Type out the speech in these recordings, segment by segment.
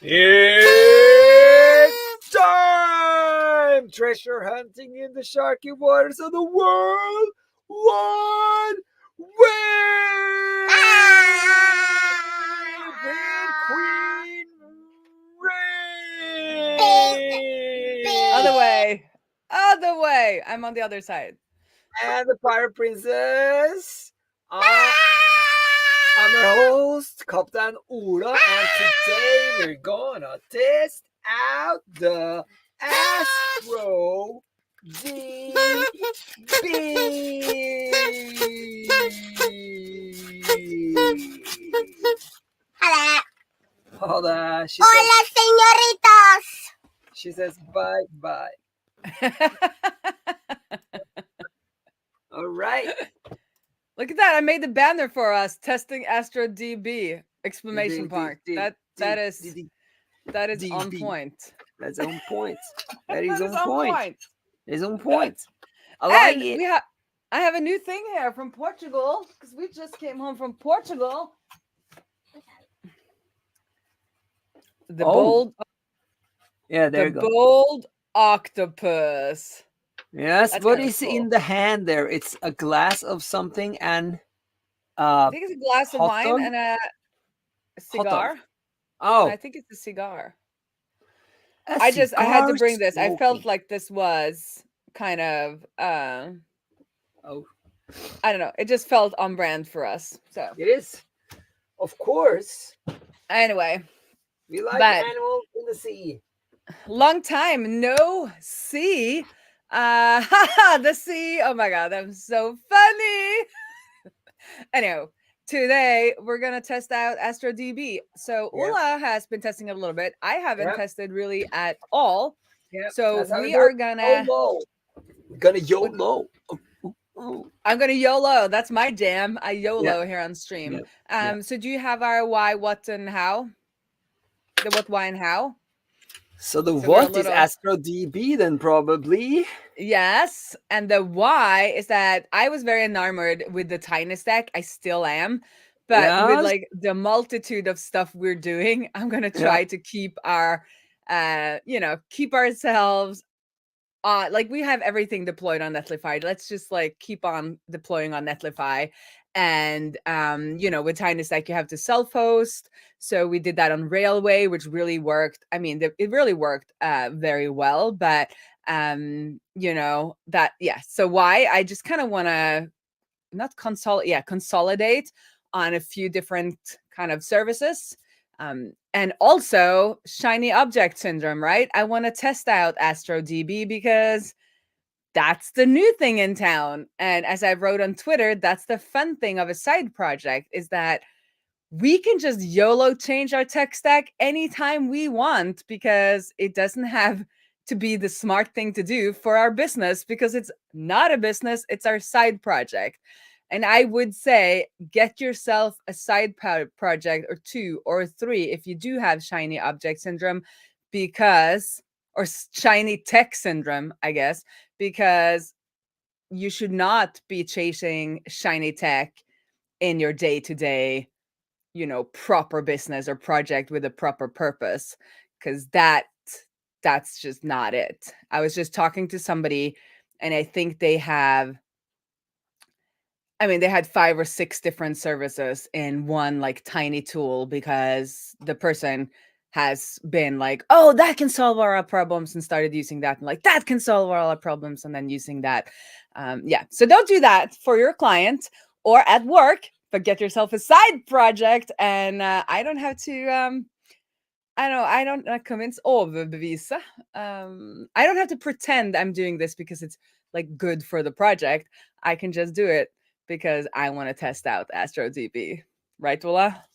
It's time! Treasure hunting in the sharky waters of the world. One way with Queen Raae. Other way. I'm on the other side. And the Pirate Princess. I'm your host, Captain Ola, and today we're gonna test out the Astro DB. Hola. Hola. Hola, señoritas. She says bye. All right. Look at that. I made the banner for us, testing Astro DB, exclamation mark. That is on point. That's on point. That is That on point. It's on point. I like And it. I have a new thing here from Portugal, because we just came home from Portugal. The bold octopus. Yes, That's what kinda is cool. in the hand there? It's a glass of something and I think it's a glass of hot wine dog? and a cigar. Oh, I think it's a cigar. a I had to bring cigar this. I felt smoking. like this was kind of Oh, I don't know. It just felt on brand for us. So it is. Of course, anyway, we like but animals in the sea. long time no see. The sea. Oh my god, I'm so funny. Anyhow, today we're gonna test out Astro DB. So Yeah. Ola has been testing it a little bit. I haven't Yeah. tested really at all. Yeah, So that's how we do are it. gonna YOLO. We're gonna YOLO. Oh. I'm gonna YOLO. That's my jam. I YOLO here on stream. Yeah. So do you have our why, what, and how? The what, why, and how? So the So what is Astro DB then probably? Yes, and the why is that I was very enamored with the tiny stack. I still am, but with like the multitude of stuff we're doing, I'm gonna try to keep our, keep ourselves like we have everything deployed on Netlify. Let's just like keep on deploying on Netlify. And with Tiny Stack, you have to self-host. So we did that on Railway, which really worked. I mean, it really worked very well. But so why I just kind of want to consolidate on a few different kind of services. And also shiny object syndrome, right? I want to test out Astro DB because that's the new thing in town. And as I wrote on Twitter, that's the fun thing of a side project is that we can just YOLO change our tech stack anytime we want because it doesn't have to be the smart thing to do for our business because it's not a business, it's our side project. And I would say get yourself a side project or 2 or 3 if you do have shiny object syndrome or shiny tech syndrome, I guess, because you should not be chasing shiny tech in your day-to-day, proper business or project with a proper purpose, because that's just not it. I was just talking to somebody and I think they had 5 or 6 different services in one like tiny tool because the person has been like, oh, that can solve all our problems and started using that and like that can solve all our problems and then using that. So don't do that for your client or at work, but get yourself a side project. And I don't have to I don't convince overbevisa. I don't have to pretend I'm doing this because it's like good for the project. I can just do it because I want to test out Astro DB. Right, Ola?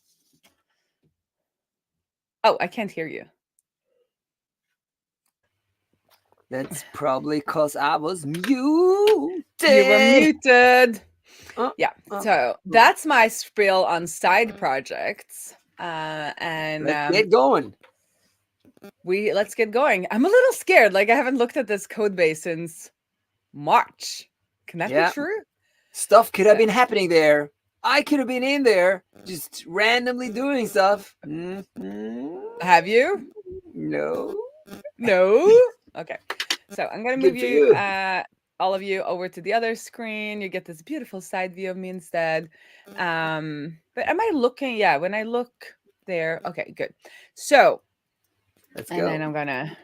Oh, I can't hear you. That's probably because I was muted. You were muted. So that's my spiel on side projects. And let's get going. Let's get going. I'm a little scared. Like I haven't looked at this code base since March. Can that be true? Stuff could have been happening there. I could have been in there just randomly doing stuff. Have you? No. No. Okay. So I'm gonna Good move for you, you. all of you, over to the other screen. You get this beautiful side view of me instead. But am I looking? Yeah. When I look there, okay, good. So, Let's and then go. I'm gonna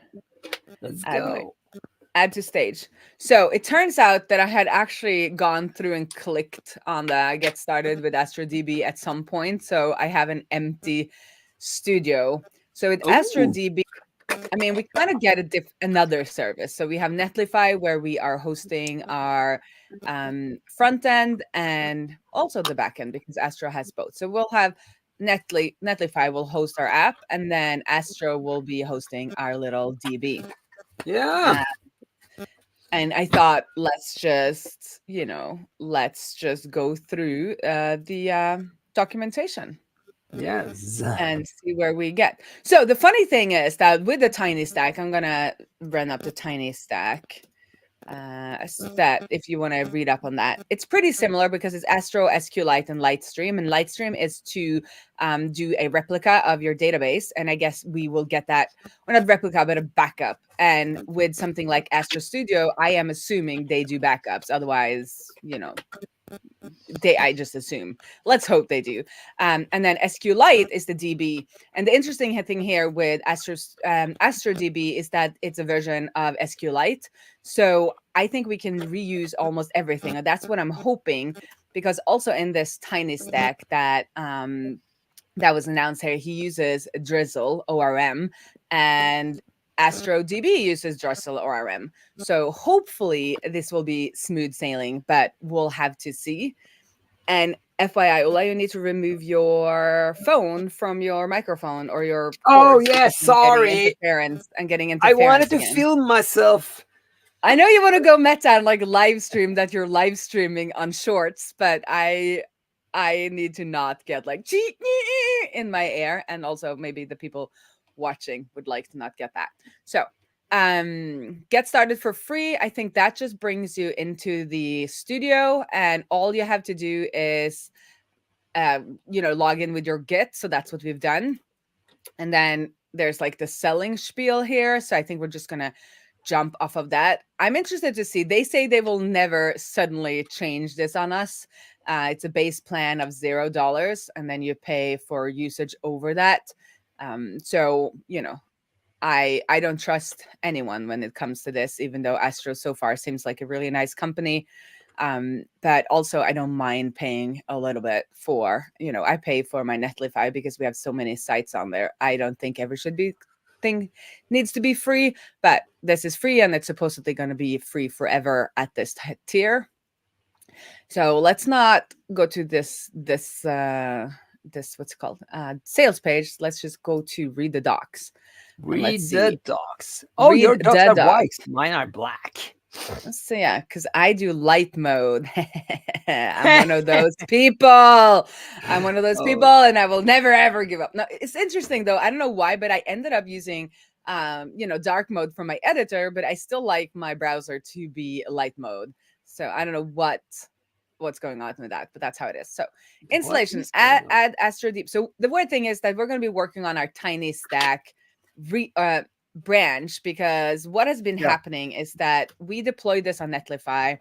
Let's add my go. add to stage. So it turns out that I had actually gone through and clicked on the get started with Astro DB at some point. So I have an empty studio. So with Astro Ooh. DB, I mean, we kind of get another service. So we have Netlify, where we are hosting our front end and also the back end, because Astro has both. So we'll have Netlify will host our app, and then Astro will be hosting our little DB. Yeah. And I thought, let's just go through the documentation Yes. and see where we get. So the funny thing is that with the tiny stack, I'm gonna run up the tiny stack. That if you want to read up on that, it's pretty similar because it's Astro, SQLite, and Lightstream. And Lightstream is to do a replica of your database. And I guess we will get that, or not replica, but a backup. And with something like Astro Studio, I am assuming they do backups. Otherwise, I just assume. Let's hope they do. And then SQLite is the DB. And the interesting thing here with Astro DB is that it's a version of SQLite. So I think we can reuse almost everything. And that's what I'm hoping, because also in this tiny stack that was announced here, he uses Drizzle ORM, and Astro DB uses Drizzle ORM. So hopefully this will be smooth sailing, but we'll have to see. And FYI, Ola, you need to remove your phone from your microphone or your Oh cords, yeah, because I'm getting sorry. interference and getting I interference wanted to again. film myself. I know you want to go meta and like live stream that you're live streaming on Shorts, but I need to not get like in my ear, and also maybe the people watching would like to not get that. So get started for free. I think that just brings you into the studio, and all you have to do is log in with your Git. So that's what we've done. And then there's like the selling spiel here. So I think we're just gonna jump off of that. I'm interested to see. They say they will never suddenly change this on us. It's a base plan of $0, and then you pay for usage over that. So I don't trust anyone when it comes to this, even though Astro so far seems like a really nice company. But also I don't mind paying a little bit for, I pay for my Netlify because we have so many sites on there. I don't think thing needs to be free, but this is free, and it's supposedly going to be free forever at this tier. So let's not go to this what's it called, sales page. Let's just go to read the docs. Read Let's the see. docs. Oh, Read your docs the are white. docs. Mine are black. So yeah, because I do light mode. I'm one of those people. I'm one of those people, and I will never ever give up. No, it's interesting though. I don't know why, but I ended up using dark mode for my editor, but I still like my browser to be light mode. So I don't know what's going on with that, but that's how it is. So installation, add Astro Deep. So the weird thing is that we're going to be working on our tiny stack branch, because what has been happening is that we deployed this on Netlify,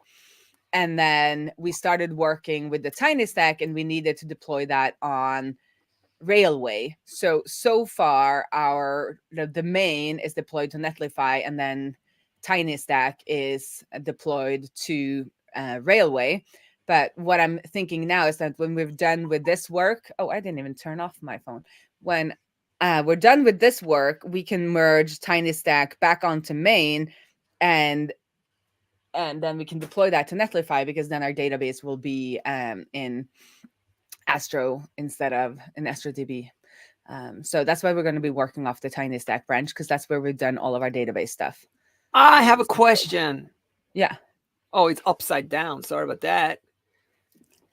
and then we started working with the tiny stack, and we needed to deploy that on Railway. So far the main is deployed to Netlify, and then tiny stack is deployed to Railway. But what I'm thinking now is that when we're done with this work, I didn't even turn off my phone. When we're done with this work, we can merge tiny stack back onto main, and then we can deploy that to Netlify, because then our database will be in Astro instead of in Astro DB. So that's why we're going to be working off the tiny stack branch, because that's where we've done all of our database stuff. I have a question. Yeah. Oh, it's upside down. Sorry about that.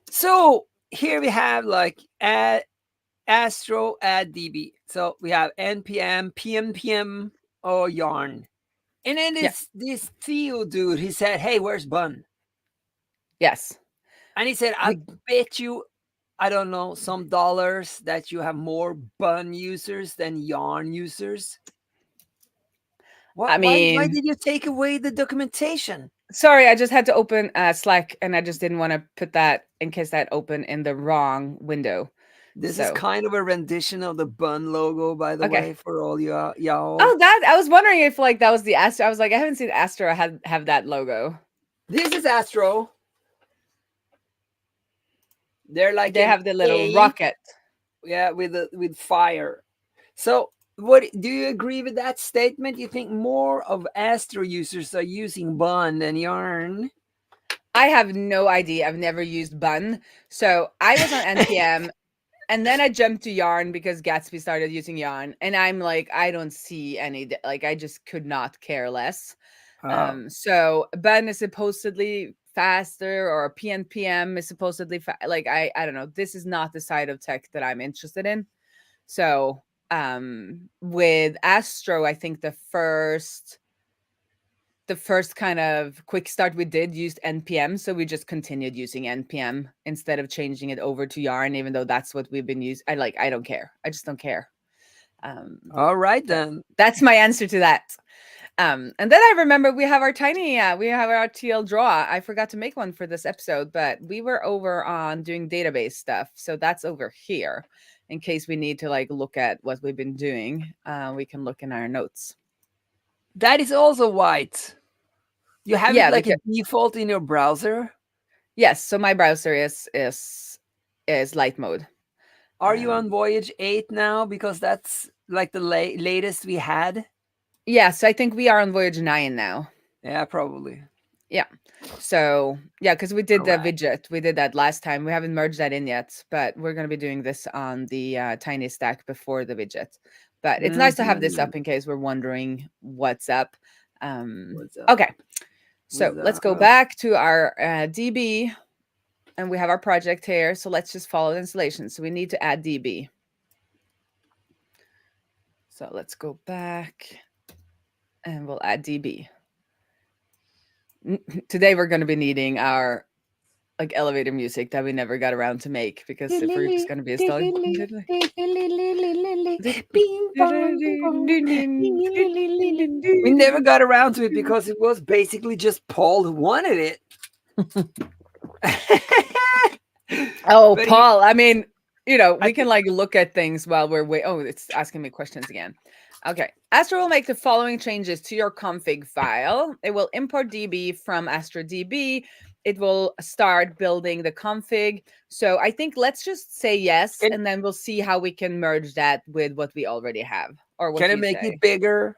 So here we have like Astro add DB. So we have npm, pnpm, or yarn. And then this Theo dude, he said, hey, where's Bun? Yes. And he said, I bet you I don't know, some dollars that you have more bun users than yarn users? I Why mean, did you take away the documentation? sorry, I just had to open Slack, and I just didn't want to put that in case that opened in the wrong window. This is So kind of a rendition of the bun logo, by the okay. way, for all y'all. Oh, that I was wondering if like that was the Astro. I was like, I haven't seen Astro have that logo. This is Astro. They're like They an have the little A, rocket. yeah, with fire. So, what do you agree with that statement? You think more of Astro users are using bun than yarn? I have no idea. I've never used bun. So I was on NPM and then I jumped to yarn because Gatsby started using yarn. And I'm like, I don't see any, like, I just could not care less. Oh. So bun is supposedly faster, or PNPM is supposedly like, I don't know. This is not the side of tech that I'm interested in. So with Astro, I think the first kind of quick start we did used NPM, so we just continued using NPM instead of changing it over to yarn, even though that's what we've been using. I don't care. I just don't care. All right then. That's my answer to that. And then I remember we have our TL draw. I forgot to make one for this episode, but we were over on doing database stuff, so that's over here. In case we need to like look at what we've been doing, we can look in our notes. That is also white. You have it like a default in your browser? Yes, so my browser is light mode. Are you on Voyage 8 now? Because that's like the latest we had. Yes, I think we are on Voyage 9 now. Yeah, probably. Yeah. So yeah, because we did the widget. We did that last time. We haven't merged that in yet, but we're going to be doing this on the tiny stack before the widget. But it's nice to have this up in case we're wondering what's up. Okay. So let's go back to our DB, and we have our project here. So let's just follow the installation. So we need to add DB. So let's go back and we'll add DB. Today we're going to be needing our like elevator music that we never got around to make, because if we're just going to be installing we never got around to it because it was basically just Paul who wanted it. Oh, but Paul, I mean, you know, we can like look at things while we're waiting. Oh, it's asking me questions again. Okay. Astro will make the following changes to your config file. It will import DB from Astro DB. It will start building the config. So I think let's just say yes, and then we'll see how we can merge that with what we already have. Or what can I make it bigger?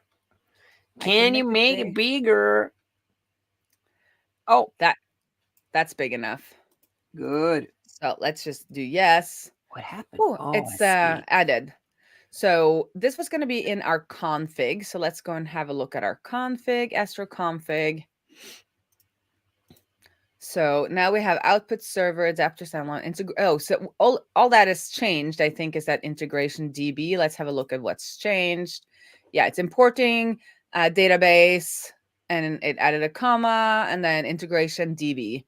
Can you make it bigger? Oh, that's big enough. Good. So let's just do yes. What happened? Oh, it's added. So this was going to be in our config. So let's go and have a look at our config, Astro config. So now we have output server, adapter standalone. Oh, so all that has changed, I think, is that integration DB. Let's have a look at what's changed. Yeah, it's importing database, and it added a comma, and then integration DB.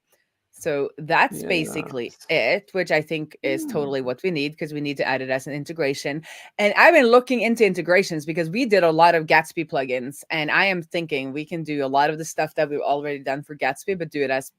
So that's basically it, which I think is totally what we need, because we need to add it as an integration. And I've been looking into integrations because we did a lot of Gatsby plugins, and I am thinking we can do a lot of the stuff that we've already done for Gatsby, but do it as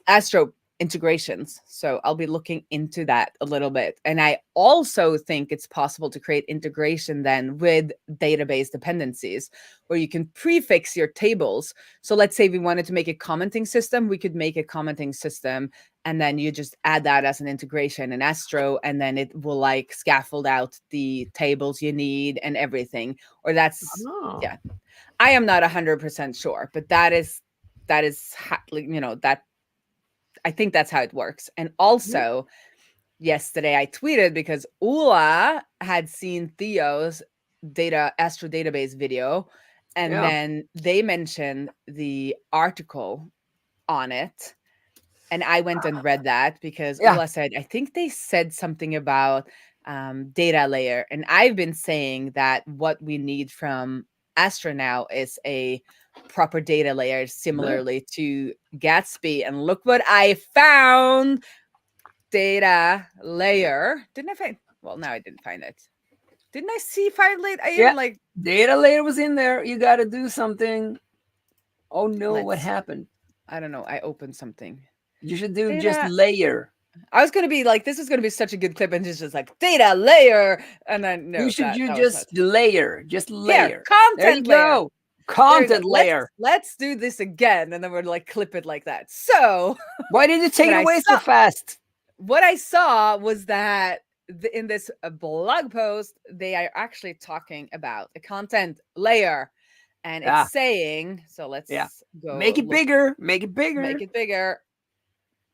Astro integrations. So I'll be looking into that a little bit. And I also think it's possible to create integration then with database dependencies, where you can prefix your tables. So let's say we wanted to make a commenting system, we could make a commenting system, and then you just add that as an integration in Astro, and then it will like scaffold out the tables you need and everything. Or that's, yeah, I am not 100% sure, but that is, you know, that I think that's how it works. And also, yesterday I tweeted because Ula had seen Theo's Astro database video, and then they mentioned the article on it. And I went and read that because Ula said, I think they said something about data layer. And I've been saying that what we need from Astro now is a proper data layer, similarly to Gatsby. And look what I found. data layer. Didn't I find? Well, now I didn't find it. Didn't I see find late? I Yeah. am like Data layer was in there. You got to do something. Oh no, what Let's- happened? I don't know. I opened something. You should do Data- just layer. I was gonna be like, this is gonna be such a good clip, and just like data layer, and then no, you should do that was just layer. Just layer. here content there you layer. go. Content layer. Let's do this again, and then we're like clip it like that. So Why did you take What it I away so saw- fast? what I saw was that in this blog post, they are actually talking about a content layer, and it's saying. So let's go Make it bigger. Make it bigger. Make it bigger.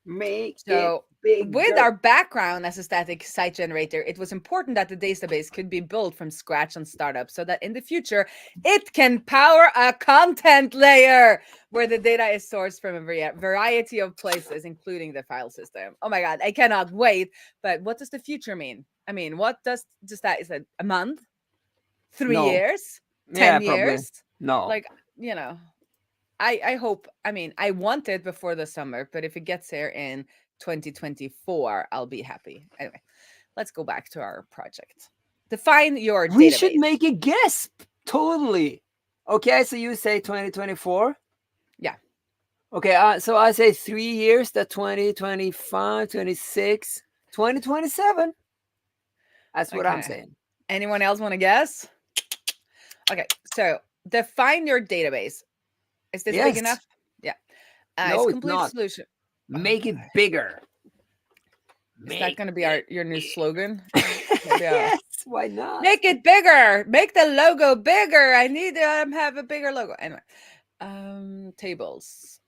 Make So it bigger. with our background as a static site generator, it was important that the database could be built from scratch on startup so that in the future it can power a content layer where the data is sourced from a variety of places, including the file system. Oh my God, I cannot wait. But what does the future mean? I mean, what does that? Is it a month? 3 No. years? 10 Yeah, probably. years? No. Like, you know, I hope, I mean, I want it before the summer, but if it gets here in 2024, I'll be happy. Anyway, let's go back to our project. Define your we database. should make a guess. Totally. Okay, so you say 2024? Yeah. Okay, so I say 3 years, that 2025, 26, 2027. That's what I'm Okay. saying. Anyone else want to guess? Okay, so define your database. Is this big Yes. enough? Yeah. No, it's it's complete not. solution. Make it bigger. Is that going to be your new slogan? Yes, why not? Make it bigger. Make the logo bigger. I need to have a bigger logo. Anyway, tables.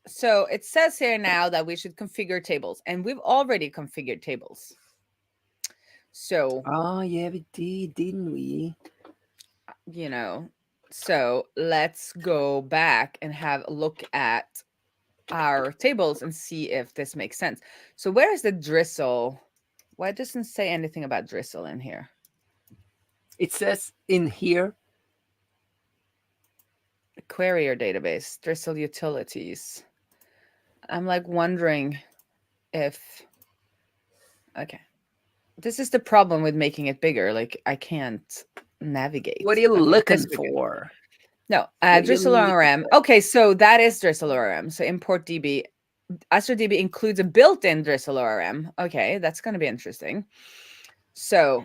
So it says here now that we should configure tables, and we've already configured tables. So, Oh, yeah, we did, didn't we? you know, so let's go back and have a look at our tables and see if this makes sense. So where is the drizzle? Why doesn't it say anything about drizzle in here? It says in here. Query your database, drizzle utilities. I'm like wondering if, okay. This is the problem with making it bigger. Like I can't navigate. What are you Okay, looking this we can- for? No, What are you drizzle looking ORM. Okay, so that is drizzle ORM. So import DB. Astro DB includes a built-in drizzle ORM. Okay, that's going to be interesting. So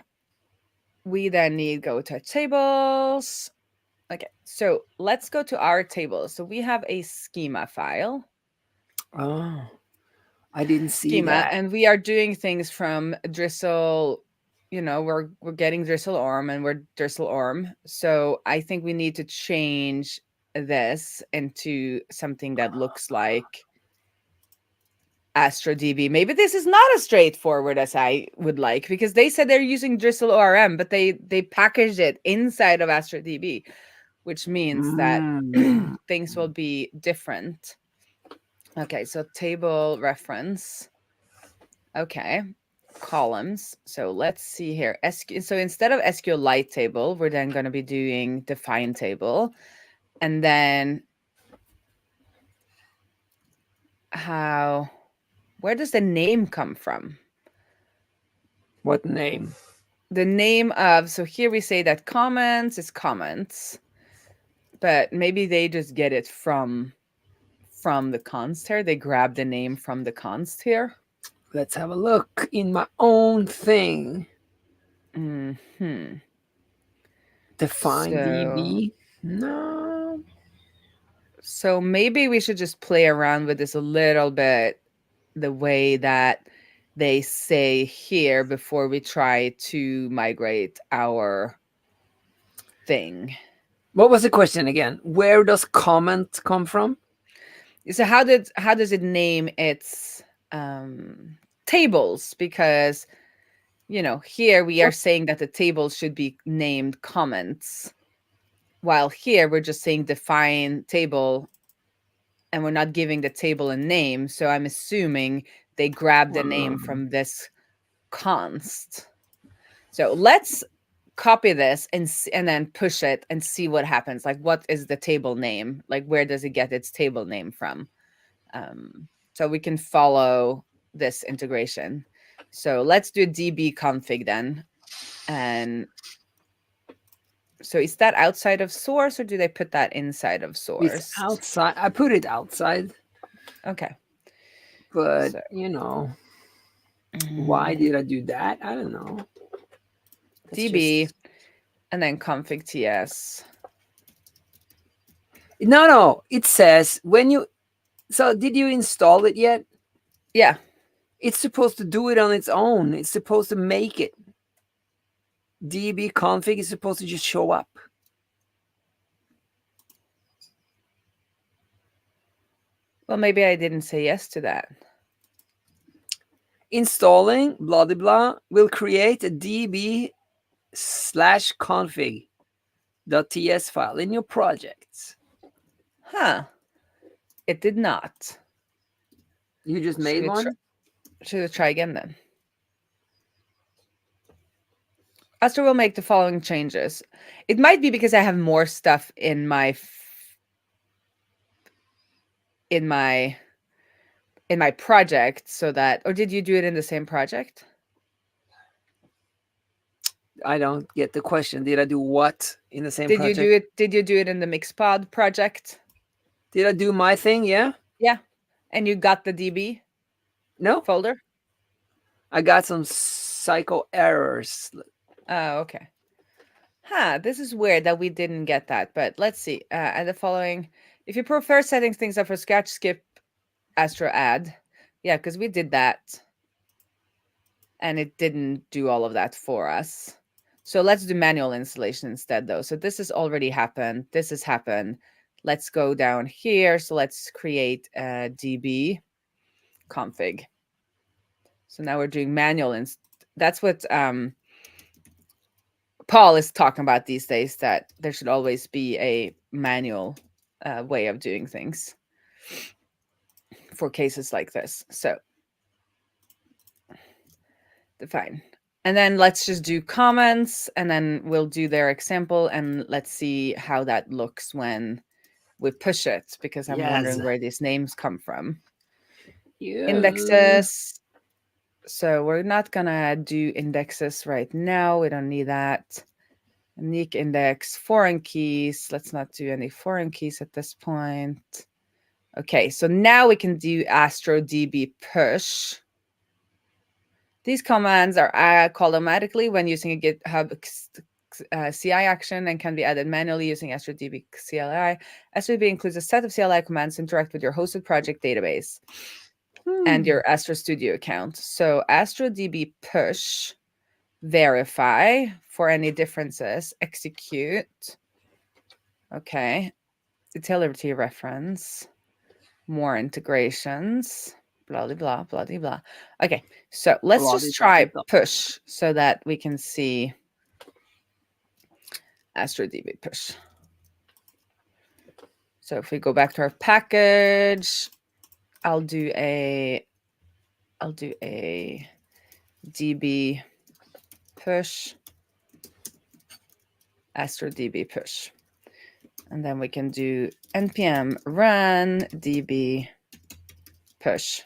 we then need go to tables. Okay, so let's go to our tables. So we have a schema file. Oh, I didn't see Schema, that. and we are doing things from drizzle. You know, we're getting drizzle ORM and we're drizzle ORM. So I think we need to change this into something that looks like Astro DB. Maybe this is not as straightforward as I would like, because they said they're using drizzle ORM, but they packaged it inside of Astro DB, which means that things will be different. Okay, so table reference. Okay, columns. So let's see here. So instead of SQLite table, we're then going to be doing define table. And then where does the name come from? What name? The name of, so here we say that comments is comments, but maybe they just get it from the const here. They grab the name from the const here. Let's have a look in my own thing. Mm-hmm. Define DB. No. So maybe we should just play around with this a little bit, the way that they say here before we try to migrate our thing. What was the question again? Where does comment come from? So how does it name its tables? Because, you know, here we are saying that the table should be named comments, while here we're just saying define table, and we're not giving the table a name. So I'm assuming they grabbed the name from this const. So let's copy this and then push it and see what happens. Like, what is the table name? Like, where does it get its table name from? So we can follow this integration. So let's do a DB config then. And so is that outside of source, or do they put that inside of source? It's outside. I put it outside. Okay. But, So, why did I do that? I don't know. That's DB just... and then config TS. No. It says when you... So did you install it yet? Yeah. It's supposed to do it on its own. It's supposed to make it. DB config is supposed to just show up. Well, maybe I didn't say yes to that. Installing blah blah blah will create a db/config.ts file in your projects. Huh. It did not. You just made one? Should I try again then? Astro will make the following changes. It might be because I have more stuff in my project, so that, or did you do it in the same project? I don't get the question. Did I do what in the same project? Did you do it in the Mixpod project? Did I do my thing? Yeah. Yeah. And you got the DB No folder? I got some psycho errors. Oh, okay. Huh, this is weird that we didn't get that, but let's see. And the following, if you prefer setting things up for scratch, skip Astro add. Yeah, because we did that. And it didn't do all of that for us. So let's do manual installation instead, though. So this has already happened. This has happened. Let's go down here. So let's create a DB config. So now we're doing manual. That's what Paul is talking about these days, that there should always be a manual way of doing things for cases like this. So fine. And then let's just do comments, and then we'll do their example, and let's see how that looks when we push it, because I'm wondering where these names come from. Yeah. Indexes. So we're not gonna do indexes right now. We don't need that. Unique index, foreign keys. Let's not do any foreign keys at this point. Okay, so now we can do Astro DB push. These commands are called automatically when using a GitHub CI action and can be added manually using Astro DB CLI. Astro DB includes a set of CLI commands to interact with your hosted project database and your Astro Studio account. So Astro DB push, verify for any differences, execute. Okay. Utility reference, more integrations. Blah, blah, blah, blah, blah. Okay, so let's just try push so that we can see Astro DB push. So if we go back to our package, I'll do a DB push, Astro DB push. And then we can do npm run DB push.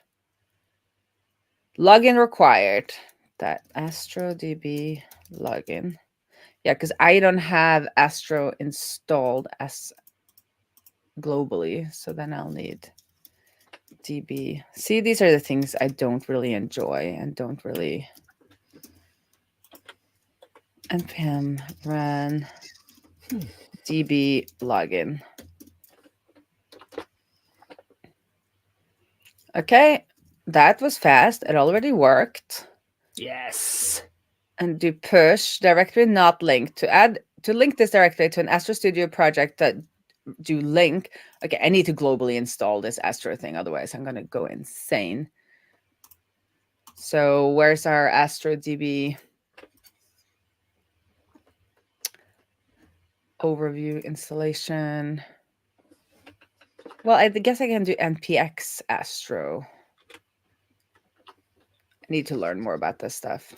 Login required. That Astro DB login. Yeah, because I don't have Astro installed as globally. So then I'll need DB. See, these are the things I don't really enjoy and don't really. npm run DB login. Okay. That was fast. It already worked. Yes. And do push directory not linked. To link this directory to an Astro Studio project, that do link. Okay, I need to globally install this Astro thing, otherwise I'm gonna go insane. So where's our Astro DB overview installation? Well, I guess I can do npx Astro. I need to learn more about this stuff.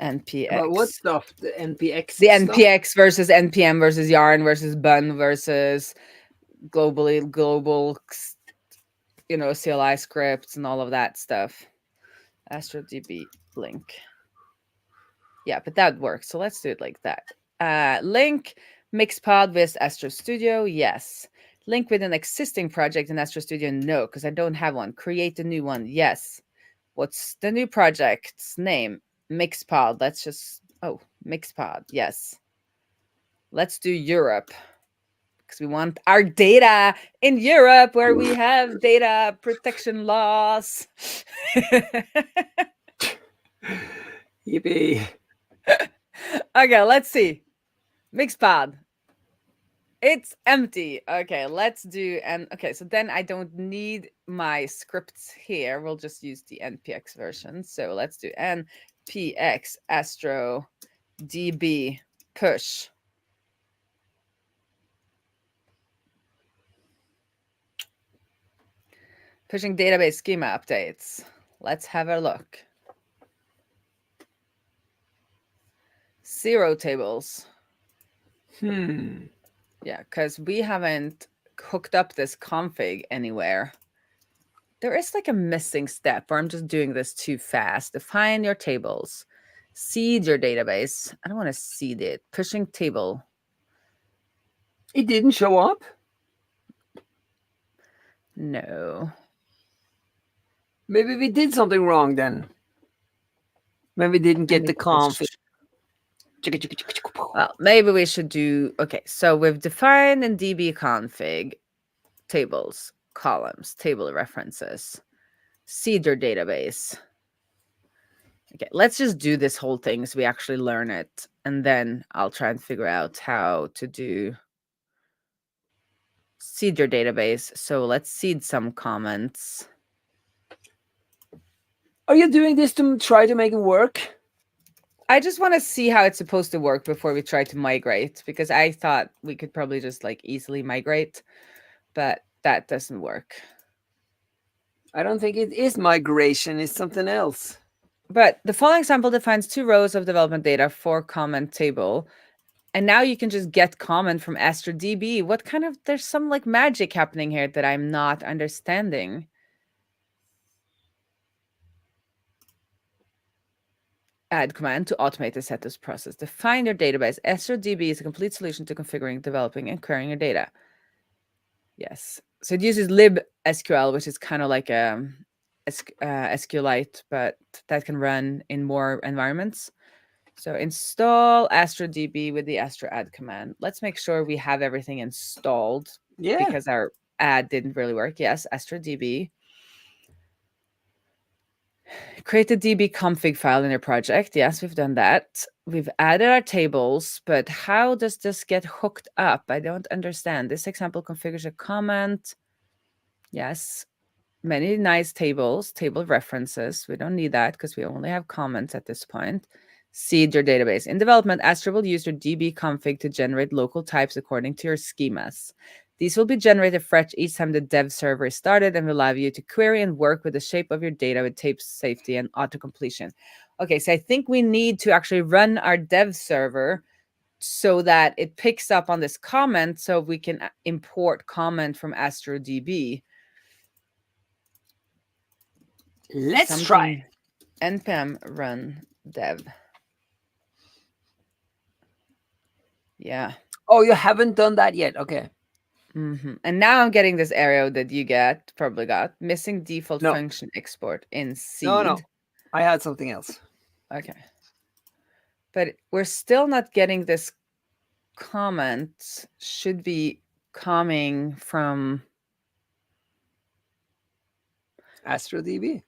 npx. But what stuff? The npx. The stuff? npx versus npm versus yarn versus bun versus global CLI scripts and all of that stuff. Astro DB link. Yeah, but that works. So let's do it like that. Link Mixpod with Astro Studio. Yes. Link with an existing project in Astro Studio. No, because I don't have one. Create a new one. Yes. What's the new project's name? Mixpod. Let's just, Mixpod. Yes. Let's do Europe because we want our data in Europe where we have data protection laws. Yippee. Okay, let's see. Mixpod. It's empty. Okay, let's do okay, so then I don't need my scripts here. We'll just use the npx version. So let's do npx astro db push. Pushing database schema updates. Let's have a look. 0 tables. Yeah, because we haven't hooked up this config anywhere. There is like a missing step, or I'm just doing this too fast. Define your tables. Seed your database. I don't want to seed it. Pushing table. It didn't show up? No. Maybe we did something wrong then. Maybe we didn't get the config. Well, maybe we should do, okay, so we've defined in DB config tables, columns, table references, seed your database. Okay, let's just do this whole thing so we actually learn it, and then I'll try and figure out how to do seed your database. So let's seed some comments. Are you doing this to try to make it work? I just want to see how it's supposed to work before we try to migrate, because I thought we could probably just like easily migrate, but that doesn't work. I don't think it is migration. It's something else. But the following example defines 2 rows of development data for comment table. And now you can just get comment from Astro DB. What kind of, there's some like magic happening here that I'm not understanding. Add command to automate the setup process. Define your database. Astro DB is a complete solution to configuring, developing, and querying your data. Yes. So it uses libsql, which is kind of like a SQLite, but that can run in more environments. So install Astro DB with the Astro add command. Let's make sure we have everything installed. Yeah. Because our add didn't really work. Yes, Astro DB. Create a DB config file in your project. Yes, we've done that. We've added our tables, but how does this get hooked up? I don't understand. This example configures a comment. Yes, many nice tables, table references. We don't need that because we only have comments at this point. Seed your database. In development, Astro will use your DB config to generate local types according to your schemas. These will be generated fresh each time the dev server is started and will allow you to query and work with the shape of your data with tape safety and auto-completion. Okay, so I think we need to actually run our dev server so that it picks up on this comment so we can import comment from Astro DB. Let's try. npm run dev. Yeah. Oh, you haven't done that yet. Okay. And now I'm getting this arrow that you probably got. Missing default function export in seed. No. I had something else. Okay. But we're still not getting this comment. Should be coming from Astro DB.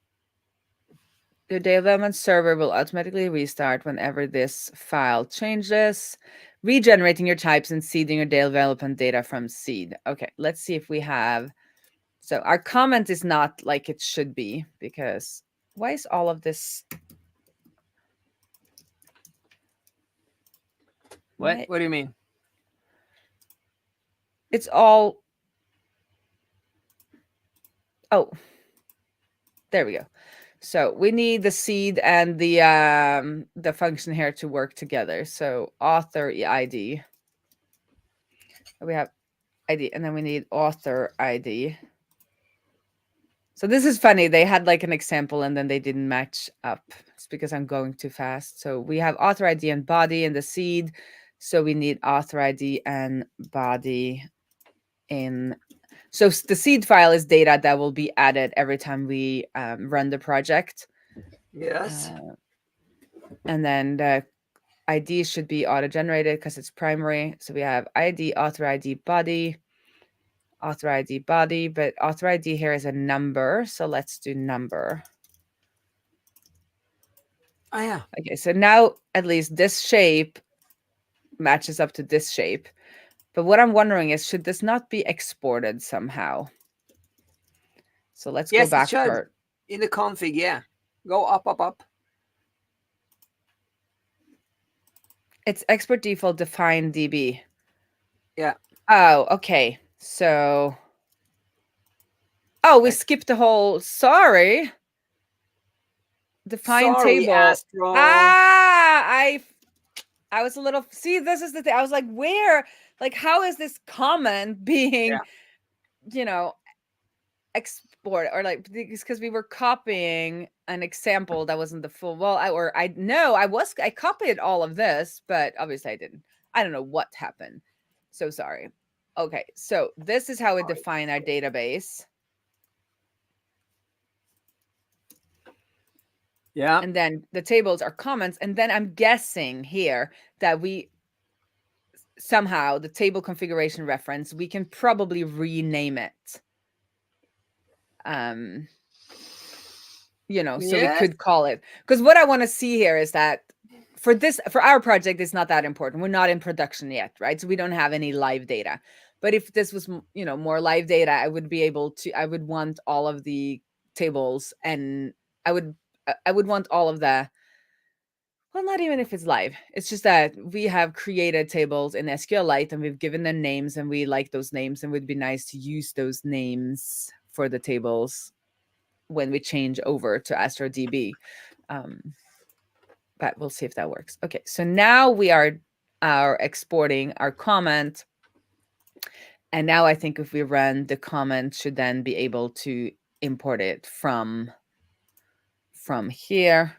The development server will automatically restart whenever this file changes, regenerating your types and seeding your development data from seed. Okay, let's see if we have. So our comment is not like it should be, because why is all of this? What do you mean? It's all. Oh, there we go. So we need the seed and the function here to work together. So author ID. We have ID, and then we need author ID. So this is funny. They had like an example and then they didn't match up. It's because I'm going too fast. So we have author ID and body in the seed. So we need author ID and body in. So the seed file is data that will be added every time we run the project. Yes. And then the ID should be auto-generated because it's primary. So we have ID, author ID, body, author ID, body, but author ID here is a number. So let's do number. Oh, yeah. Okay, so now at least this shape matches up to this shape. But what I'm wondering is, should this not be exported somehow? So let's go back to our... In the config, yeah. Go up, up, up. It's export default define DB. Yeah. Oh, okay. So... Oh, we skipped the whole... Sorry. Define table. Astro. I was a little... See, this is the thing. I was like, where... Like, how is this comment being, you know, export, or like, because we were copying an example that wasn't the full... Well, I copied all of this, but obviously I didn't. I don't know what happened. So sorry. Okay, so this is how we define our database. Yeah. And then the tables are comments. And then I'm guessing here that we somehow, the table configuration reference, we can probably rename it. You know, so we could call it, because what I want to see here is that for our project, it's not that important. We're not in production yet, right? So we don't have any live data. But if this was, you know, more live data, I would want all of the tables, and I would want all of the, well, not even if it's live. It's just that we have created tables in SQLite and we've given them names and we like those names, and it would be nice to use those names for the tables when we change over to Astro DB. But we'll see if that works. Okay, so now we are exporting our comment. And now I think if we run, the comment should then be able to import it from here.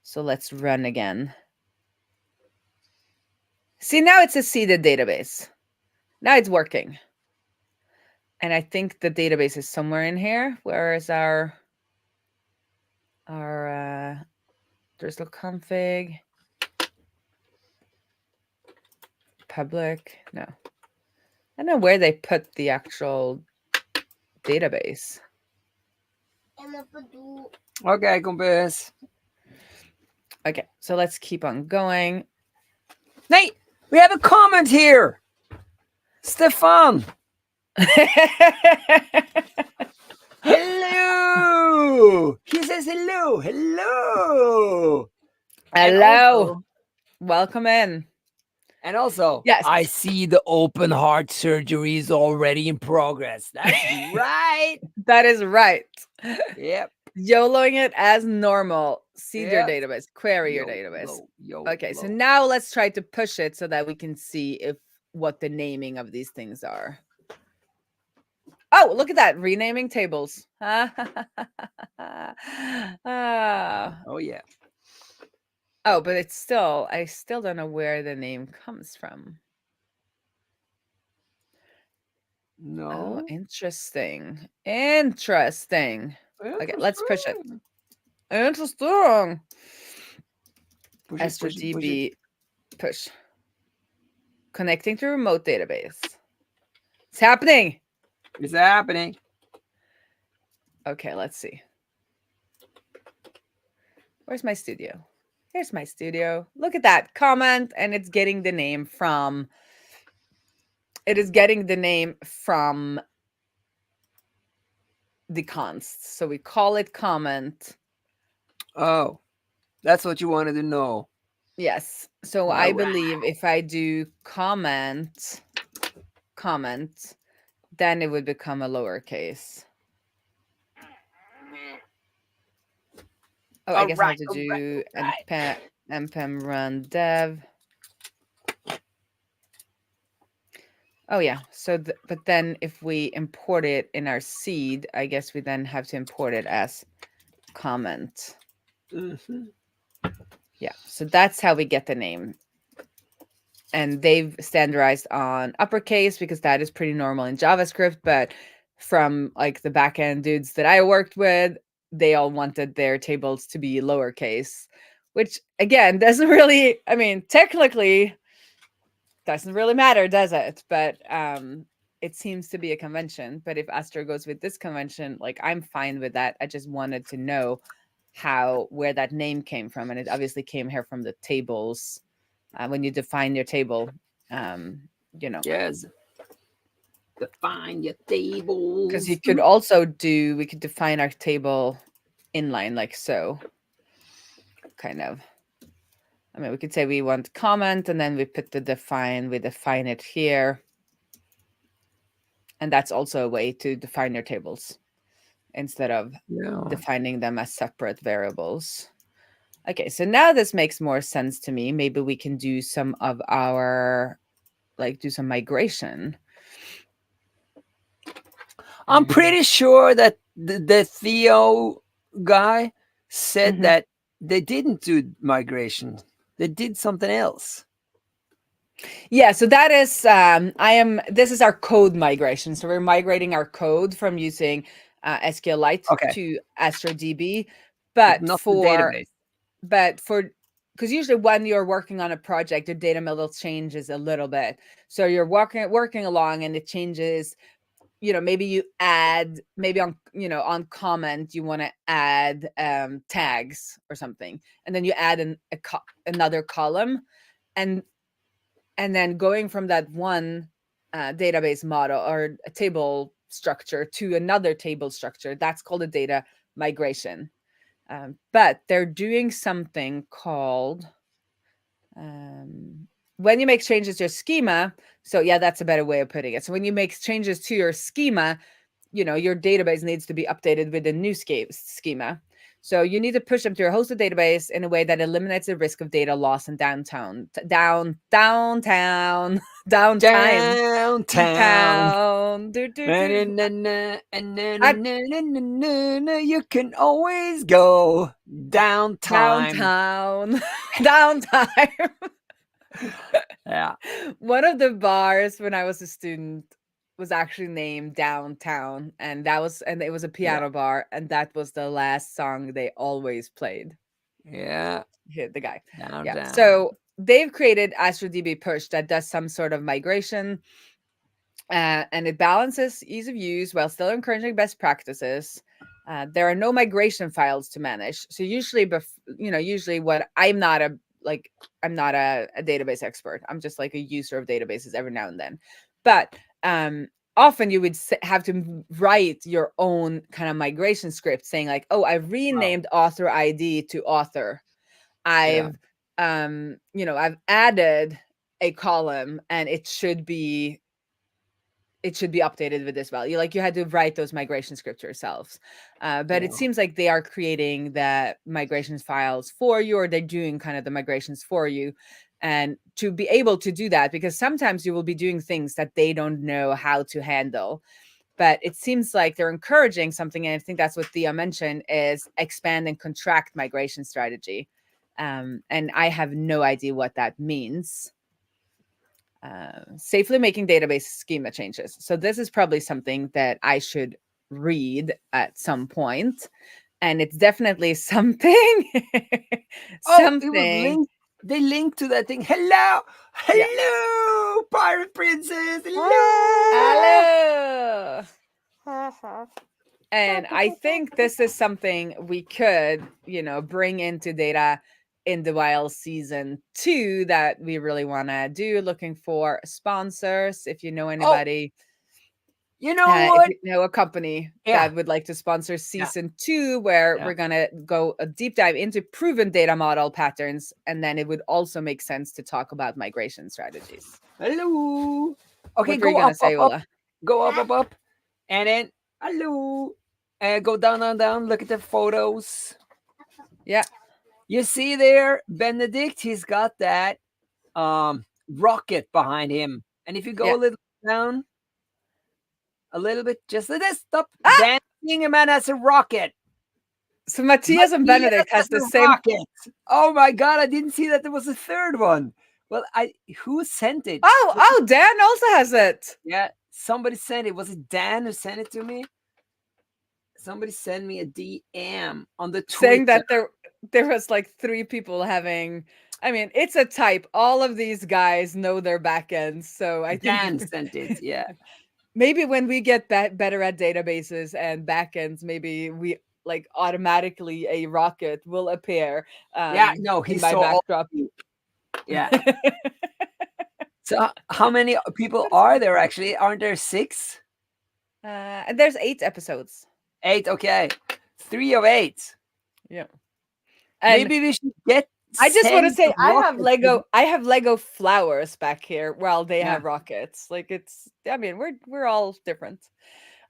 So let's run again. See, now it's a seeded database. Now it's working. And I think the database is somewhere in here. Where is our there's no config. Public, no. I don't know where they put the actual database. Okay, compass. Okay, so let's keep on going. Nate, we have a comment here. Stefan. Hello. He says hello. Hello. Hello. Welcome in. And also, yes, I see the open heart surgery is already in progress. That's right. That is right. Yep. YOLOing it as normal. Seed your database. Query your database. Okay, so now let's try to push it so that we can see what the naming of these things are. Oh, look at that. Renaming tables. Oh, yeah. Oh, but it's still, I still don't know where the name comes from. No. Oh, interesting. Interesting. Okay, let's push it. Interesting. Astro DB push. Connecting to remote database. It's happening. It's happening. Okay, let's see. Where's my studio? Here's my studio. Look at that comment, and it's getting the name from. It is getting the name from the const. So we call it comment. Oh, that's what you wanted to know. Yes. So I believe if I do comment, then it would become a lowercase. Oh, I guess I have to do npm run dev. Oh yeah. So, but then if we import it in our seed, I guess we then have to import it as comment. Mm-hmm. Yeah. So that's how we get the name. And they've standardized on uppercase because that is pretty normal in JavaScript. But from like the backend dudes that I worked with, they all wanted their tables to be lowercase, which again doesn't really, I mean, technically doesn't really matter, does it? But it seems to be a convention. But if Astro goes with this convention, like I'm fine with that. I just wanted to know where that name came from, and it obviously came here from the tables. When you define your table, Yes. Define your tables. because you could also we could define our table inline like so, kind of. I mean, we could say we want comment, and then we put the define, we define it here. And that's also a way to define your tables instead of defining them as separate variables. Okay, so now this makes more sense to me. Maybe we can do some of our, do some migration. I'm pretty sure that the Theo guy said that they didn't do migration. They did something else. Yeah, so that is this is our code migration. So we're migrating our code from using SQLite to Astro DB, but not the database. Because usually when you're working on a project, your data model changes a little bit. So you're working along and it changes. Maybe you add, on comment, you want to add tags or something. And then you add another column. And then going from that one database model or a table structure to another table structure, that's called a data migration. But they're doing something called when you make changes to your schema. So yeah, that's a better way of putting it. So when you make changes to your schema, your database needs to be updated with the new schema. So you need to push them to your hosted database in a way that eliminates the risk of data loss in downtime. You can always go downtime. Downtime. Yeah. One of the bars when I was a student was actually named Downtown, and it was a piano bar, and that was the last song they always played. Yeah. Hit the guy. Down. So they've created Astro DB Push that does some sort of migration, and it balances ease of use while still encouraging best practices. There are no migration files to manage. So usually, what I'm not a database expert. I'm just like a user of databases every now and then. But often you would have to write your own kind of migration script saying like, oh, I've renamed author ID to author. I've added a column and it should be updated with this value. Like you had to write those migration scripts yourselves. But it seems like they are creating the migrations files for you, or they're doing kind of the migrations for you. And to be able to do that, because sometimes you will be doing things that they don't know how to handle. But it seems like they're encouraging something, and I think that's what Thea mentioned, is expand and contract migration strategy. And I have no idea what that means. Safely making database schema changes. So this is probably something that I should read at some point, and it's definitely something. Something. They link to that thing. Hello, Pirate Princess. Hello. And I think this is something we could, bring into data in the Wild Season 2 that we really want to do. Looking for sponsors. If you know anybody, what? If you know a company that would like to sponsor Season 2, where we're going to go a deep dive into proven data model patterns. And then it would also make sense to talk about migration strategies. Hello. Okay, what were you going to say, Ola? Go up. And then, hello. Go down. Look at the photos. Yeah. You see there, Benedict, he's got that rocket behind him. And if you go a little down a little bit. Just like this. Stop. Ah! Dancing a man has a rocket. So Matthias and Benedict has the same. Rocket. Oh my god! I didn't see that there was a third one. Well, who sent it? Oh, Dan also has it. Yeah, somebody sent it. Was it Dan who sent it to me? Somebody sent me a DM on the Twitter. Saying that there was like 3 people having. I mean, it's a type. All of these guys know their backends, so I think Dan sent it. Yeah. Maybe when we get better at databases and backends, maybe we like automatically a rocket will appear. Yeah. No, in he's my so backdrop. Yeah. So how many people are there actually? Aren't there 6? And there's 8 episodes. 8. Okay. 3 of 8. Yeah. And maybe we should get. I just want to say I rockets. have Lego flowers back here while they Yeah. have rockets. Like I mean, we're all different.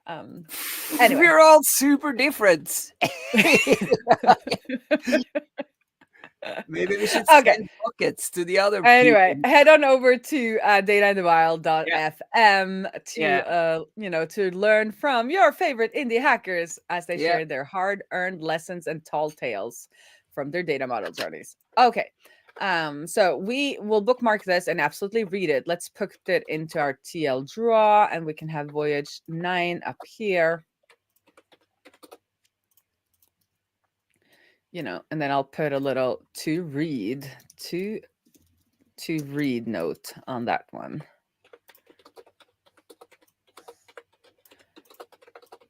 Anyway. We're all super different. Maybe we should send rockets to the other Anyway, people. head on over to datainthewild.fm to to learn from your favorite indie hackers as they share their hard-earned lessons and tall tales from their data model journeys. Okay. So we will bookmark this and absolutely read it. Let's put it into our TL draw and we can have Voyage 9 up here. And then I'll put a little to read note on that one.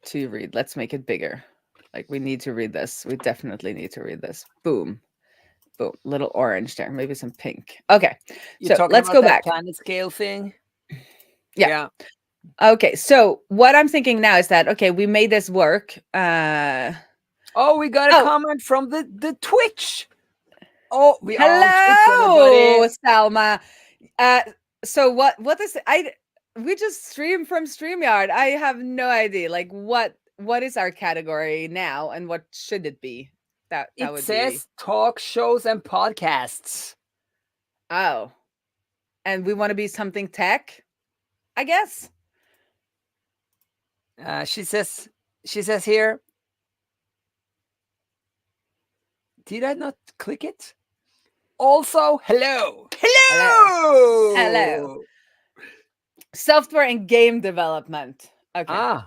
To read. Let's make it bigger. Like we need to read this. We definitely need to read this. Boom. Boom. Little orange there. Maybe some pink. Okay. So let's go back. Planet scale thing. Yeah. Okay. So what I'm thinking now is that, okay, we made this work. Oh, we got a comment from the Twitch. Oh, we hello, Salma. So what is we just stream from StreamYard. I have no idea. Like what is our category now and what should it be? That would says talk shows and podcasts. Oh. And we want to be something tech, I guess. She says here. Did I not click it? Also, hello. Software and game development. Okay.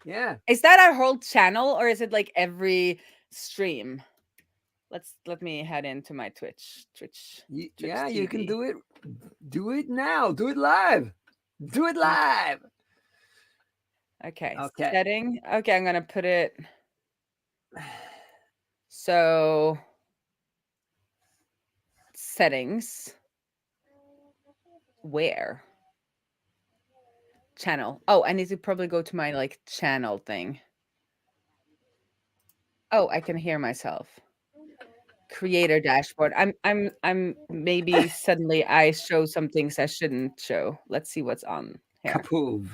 Yeah. Is that our whole channel or is it like every stream? Let me head into my Twitch. You TV. can do it. Do it now. Do it live. Okay. Setting. Okay, I'm gonna put it. So settings. Where? Channel. Oh, I need to probably go to my like channel thing. Oh, I can hear myself. Creator dashboard. I'm maybe suddenly I show some things I shouldn't show. Let's see what's on here. Kapoof.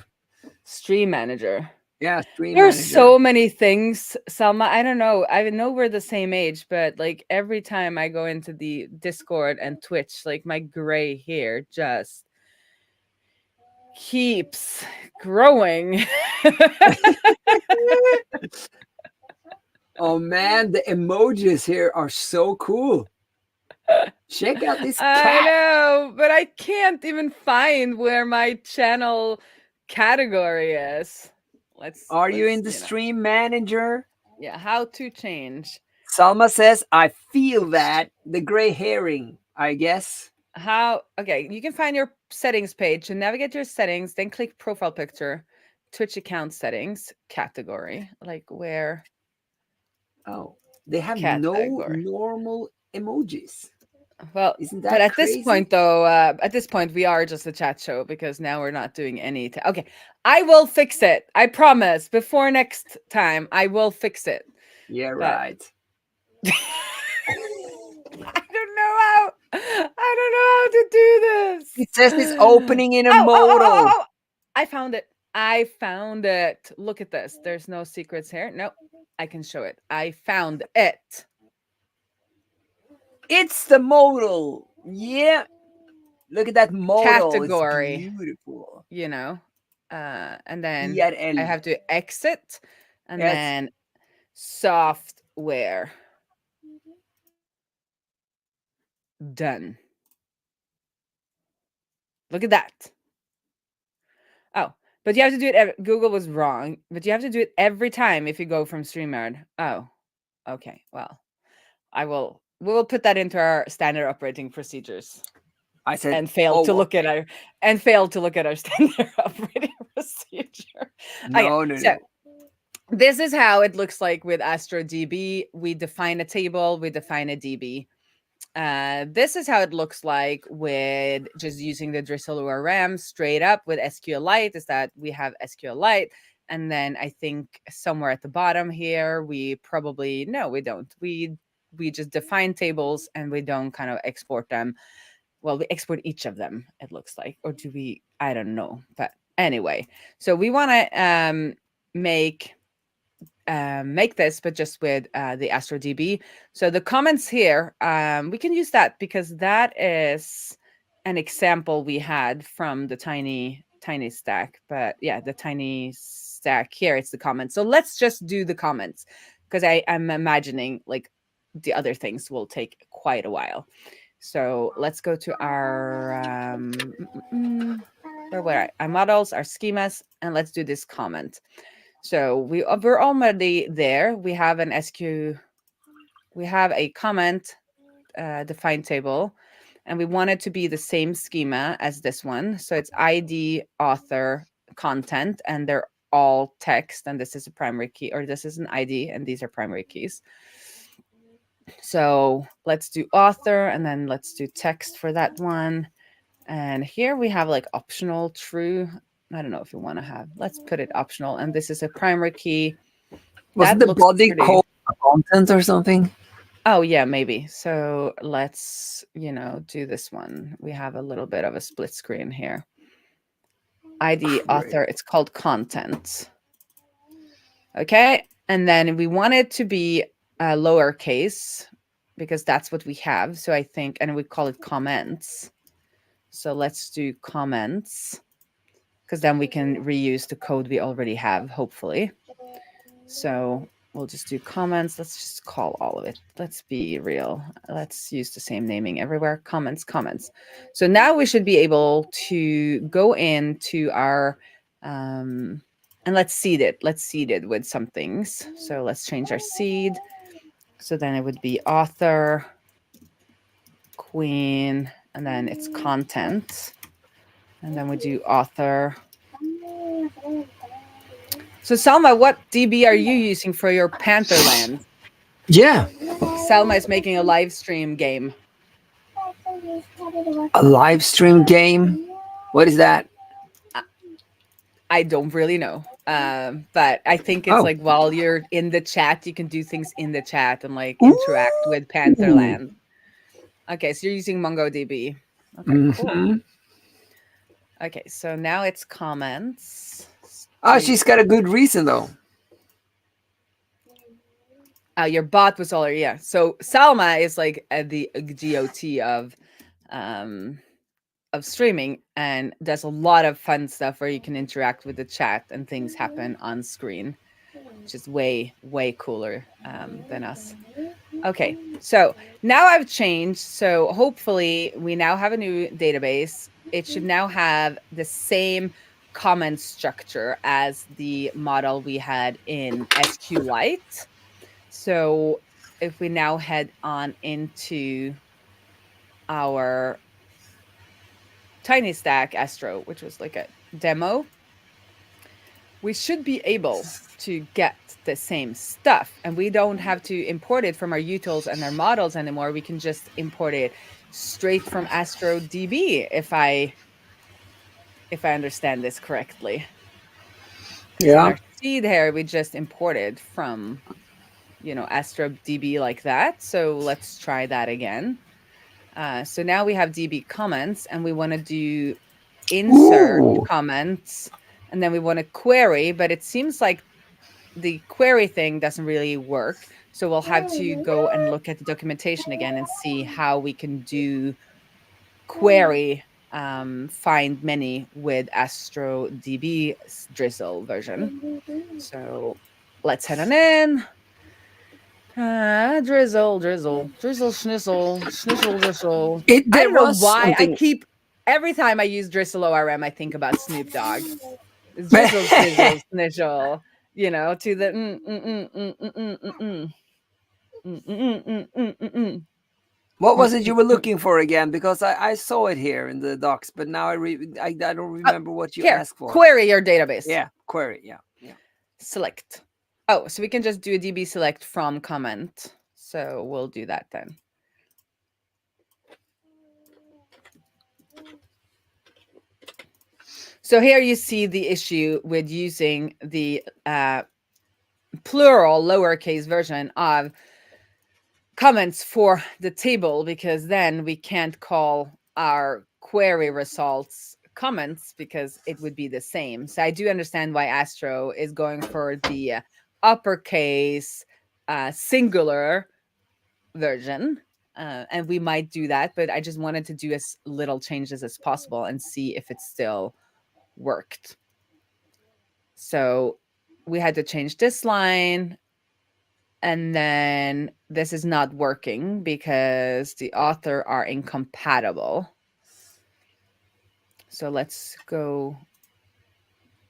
Stream manager. Yeah, stream There's manager. so many things, Selma. I don't know. I know we're the same age, but like every time I go into the Discord and Twitch, like my gray hair just keeps growing. Oh man, the emojis here are so cool. Check out this cat. I know, but I can't even find where my channel category is. Are you in the stream manager? Yeah, how to change. Salma says, I feel that. The gray herring, I guess. Okay, you can find your settings page and navigate your settings, then click profile picture, Twitch account settings, category, like where. Oh, they have no normal emojis. Well, isn't that but at crazy? this point, though, we are just a chat show because now we're not doing any. Okay, I will fix it. I promise. Before next time, I will fix it. Yeah, right. I don't know how to do this. It says it's opening in a modal. I found it. Look at this. There's no secrets here. No, I can show it. I found it. It's the modal. Yeah. Look at that modal. Category. It's beautiful. You know, And then IRL. I have to exit, and Yes. then software. Done. Look at that. Oh, but you have to do it. Google was wrong, but you have to do it every time if you go from StreamYard. Oh, okay. Well, we will put that into our standard operating procedures. I said, And failed to look at our standard operating procedure. No, Okay, no, so no. this is how it looks like with Astro DB. We define a table, we define a DB. This is how it looks like with just using the Drizzle ORM straight up with SQLite, is that we have SQLite. And then I think somewhere at the bottom here, we probably, no, we don't. We just define tables and we don't kind of export them. Well, we export each of them, it looks like. Or do we? I don't know. But anyway, so we want to make this, but just with the Astro DB. So the comments here, we can use that because that is an example we had from the tiny stack. But yeah, the tiny stack here, it's the comments. So let's just do the comments because I'm imagining like the other things will take quite a while. So let's go to our where were I? Our models, our schemas, and let's do this comment. So we're already there. We have an we have a comment define table, and we want it to be the same schema as this one. So it's ID, author, content, and they're all text, and this is a primary key, or this is an ID, and these are primary keys. So let's do author, and then let's do text for that one. And here we have like optional true. I don't know if you want to have, let's put it optional. And this is a primary key. Wasn't the body called content or something? Oh yeah, maybe. So let's, do this one. We have a little bit of a split screen here. ID author, it's called content. Okay. And then we want it to be lowercase because that's what we have. So I think, and we call it comments. So let's do comments because then we can reuse the code we already have, hopefully. So we'll just do comments. Let's just call all of it. Let's be real. Let's use the same naming everywhere. Comments. So now we should be able to go into our, and let's seed it. Let's seed it with some things. So let's change our seed. So then it would be author, Queen, and then it's content. And then we do author. So Salma, what DB are you using for your Pantherland? Yeah. Salma is making a live stream game. A live stream game? What is that? I don't really know. But I think it's like while you're in the chat, you can do things in the chat and like interact with Pantherland. Okay, so you're using MongoDB. Okay, cool. Okay, so now it's comments. Oh, she's got a good reason though. Your bot was already, yeah. So Salma is like the GOT of streaming and does a lot of fun stuff where you can interact with the chat and things happen on screen, which is way cooler than us. Okay, so now I've changed. So hopefully we now have a new database. It should now have the same comment structure as the model we had in SQLite. So if we now head on into our tiny stack Astro, which was like a demo, we should be able to get the same stuff, and we don't have to import it from our utils and our models anymore. We can just import it straight from Astro DB if I understand this correctly. Yeah. So our seed here we just imported from Astro DB like that. So let's try that again. So now we have DB comments, and we want to do insert comments, and then we want to query, but it seems like the query thing doesn't really work. So we'll have to go and look at the documentation again and see how we can do query find many with Astro DB drizzle version. So let's head on in. Drizzle, drizzle, drizzle, schnizzle, schnizzle, drizzle. I There don't know was why I something. keep every time I use drizzle ORM, I think about Snoop Dogg. It's drizzle, drizzle, schnizzle. You know, to the What was it you were looking for again? Because I saw it here in the docs, but now I don't remember what you Here, asked for. query your database. Yeah, query. Yeah. Select. Oh, so we can just do a DB select from comment. So we'll do that then. So here you see the issue with using the plural lowercase version of comments for the table, because then we can't call our query results comments because it would be the same. So I do understand why Astro is going for the uppercase singular version. And we might do that, but I just wanted to do as little changes as possible and see if it still worked. So we had to change this line, and then this is not working because the author are incompatible. So let's go.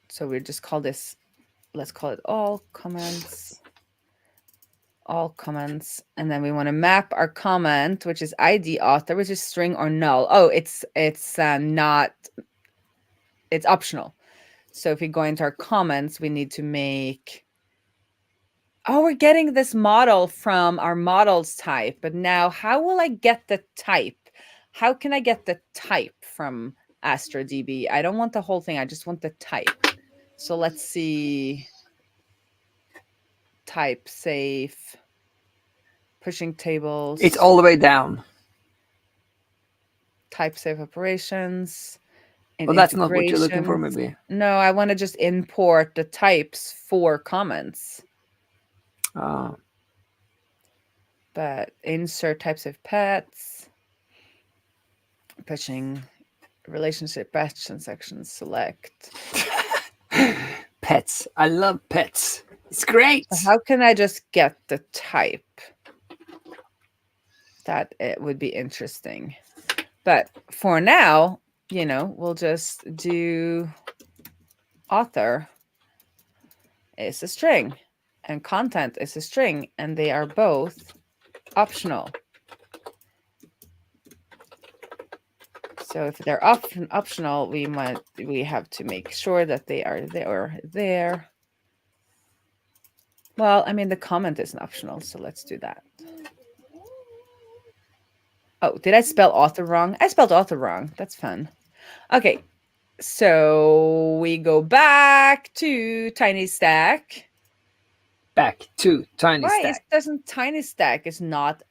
So we just call this, let's call it all comments. All comments, and then we want to map our comment, which is ID author, which is string or null. Oh, it's not, it's optional. So if we go into our comments, we need to make, oh, we're getting this model from our models type, but now how will I get the type? How can I get the type from Astro DB? I don't want the whole thing, I just want the type. So let's see, type safe, pushing tables. It's all the way down. Type safe operations. Well, that's not what you're looking for, maybe. No, I want to just import the types for comments. But insert types of pets, pushing relationship batch transactions, select. Pets. I love pets. It's great. So how can I just get the type? That it would be interesting. But for now, you know, we'll just do author is a string and content is a string, and they are both optional. So if they're optional, we have to make sure that they are there. Well, I mean, the comment isn't optional, so let's do that. Oh, did I spell author wrong? I spelled author wrong. That's fun. Okay, so we go back to Tiny Stack. Back to Tiny Why Stack. doesn't Tiny Stack is not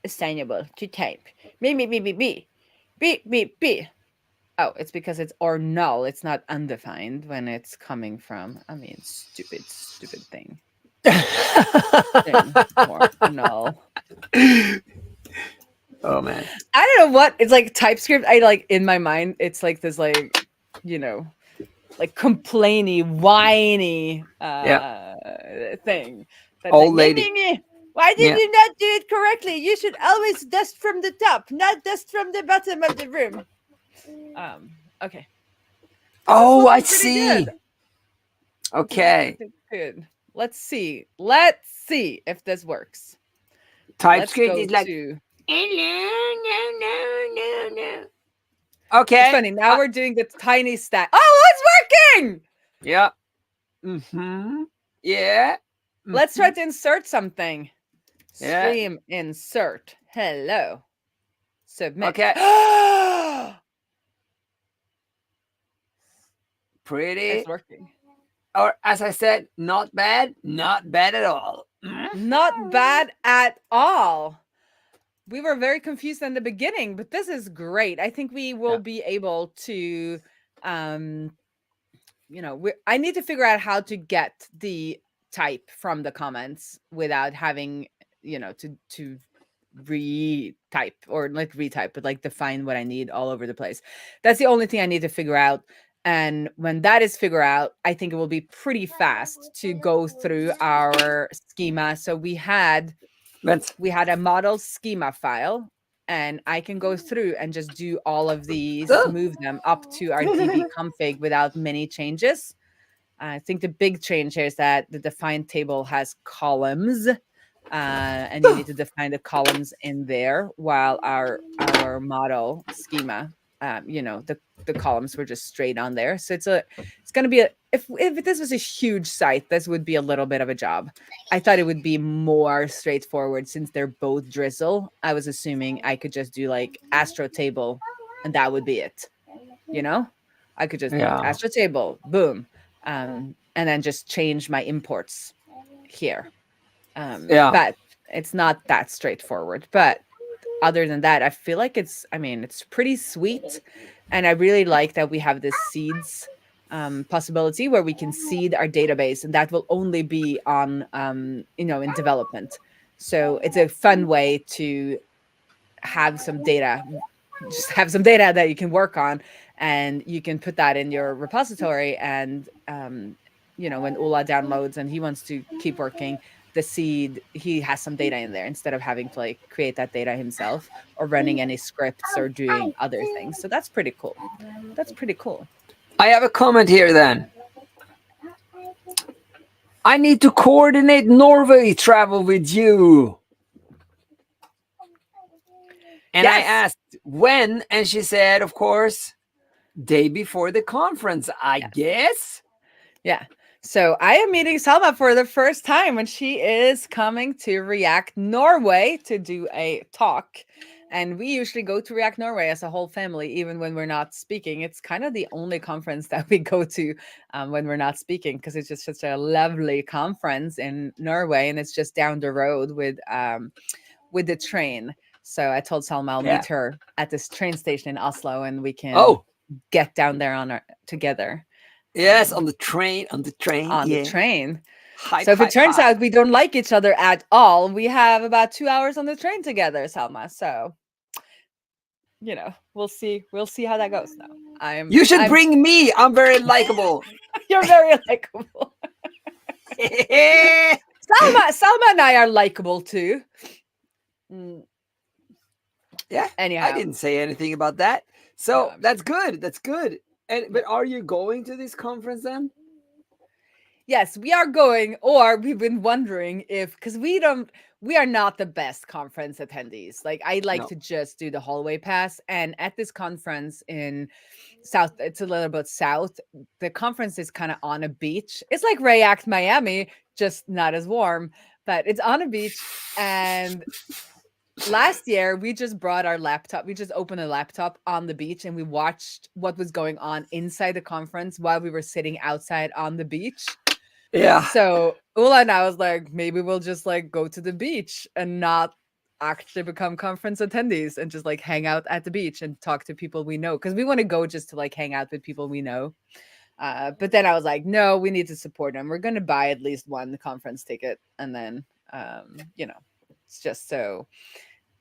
assignable to type? B. Oh, it's because it's or null. It's not undefined when it's coming from. I mean, stupid thing. Or null. Oh man, I don't know what it's like. TypeScript, I like in my mind, it's like this, like, you know, like complainy, whiny thing. That's old like, lady. Why did you not do it correctly? You should always dust from the top, not dust from the bottom of the room. Okay. Oh, I see. Good. Okay. Good. Let's see if this works. TypeScript is like no. Okay. It's funny. Now we're doing the Tiny Stack. Oh, it's working. Yeah. Mm-hmm. Yeah. Mm-hmm. Let's try to insert something. Yeah. Stream insert. Hello. Submit. Okay. Pretty. It's working. Or as I said, not bad. Not bad at all. Not bad at all. We were very confused in the beginning, but this is great. I think we will be able to, you know, I need to figure out how to get the type from the comments without having, you know, to retype, or like retype, but like define what I need all over the place. That's the only thing I need to figure out. And when that is figured out, I think it will be pretty fast to go through our schema. So we had a model schema file, and I can go through and just do all of these, move them up to our DB config without many changes. I think the big change here is that the defined table has columns, and you need to define the columns in there, while our model schema, the columns were just straight on there. So it's going to be if this was a huge site, this would be a little bit of a job. I thought it would be more straightforward since they're both drizzle. I was assuming I could just do like Astro table, and that would be it. I could just Astro table, boom, and then just change my imports here. But it's not that straightforward. But other than that, I feel like it's pretty sweet. And I really like that we have this seeds possibility where we can seed our database, and that will only be on, in development. So it's a fun way to have some data, just have some data that you can work on, and you can put that in your repository. And, when Ola downloads and he wants to keep working, the seed, he has some data in there instead of having to like create that data himself or running any scripts or doing other things. So that's pretty cool. I have a comment here then. I need to coordinate Norway travel with you. And I asked when, and she said, of course, day before the conference, I guess. Yeah. So I am meeting Selma for the first time, and she is coming to React Norway to do a talk. And we usually go to React Norway as a whole family, even when we're not speaking. It's kind of the only conference that we go to when we're not speaking, because it's just such a lovely conference in Norway, and it's just down the road with the train. So I told Selma I'll meet her at this train station in Oslo, and we can get down there together. Yes, on the train. The train. So if it turns out we don't like each other at all, we have about 2 hours on the train together, Selma. So, we'll see how that goes now. You should bring me. I'm very likable. You're very likable. Selma and I are likable too. Yeah. Anyhow, I didn't say anything about that. So that's good. But are you going to this conference then? Yes, we are going, or we've been wondering because we are not the best conference attendees. Like, I like to just do the hallway pass. And at this conference in South, it's a little bit south. The conference is kind of on a beach. It's like React Miami, just not as warm, but it's on a beach. And last year, we just brought our laptop. We just opened a laptop on the beach, and we watched what was going on inside the conference while we were sitting outside on the beach. Yeah. So Ula and I was like, maybe we'll just like go to the beach and not actually become conference attendees and just like hang out at the beach and talk to people we know. Because we want to go just to like hang out with people we know. But then I was like, no, we need to support them. We're going to buy at least one conference ticket. And then, it's just so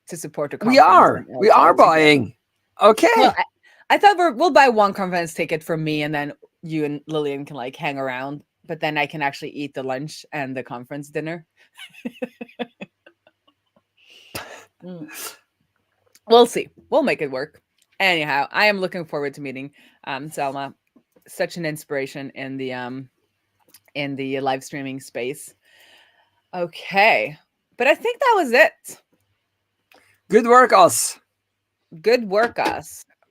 to support the conference. We are buying. Okay. Well, I thought we'll buy one conference ticket for me, and then you and Lillian can like hang around. But then I can actually eat the lunch and the conference dinner. We'll see. We'll make it work. Anyhow, I am looking forward to meeting Selma. Such an inspiration in the live streaming space. Okay. But I think that was it. Good work, us.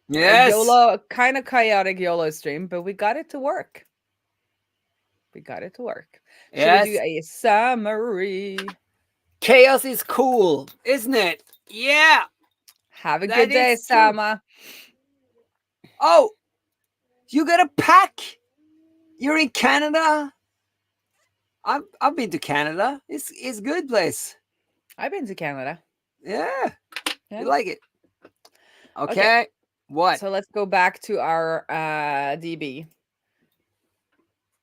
Yes. YOLO, kind of chaotic YOLO stream, but we got it to work. Yes. Should we do a summary? Chaos is cool, isn't it? Yeah. Have a good day, Selma. Oh, you got a pack? You're in Canada? I've been to Canada. It's a good place. I've been to Canada. Yeah. You like it? Okay. What? So let's go back to our DB.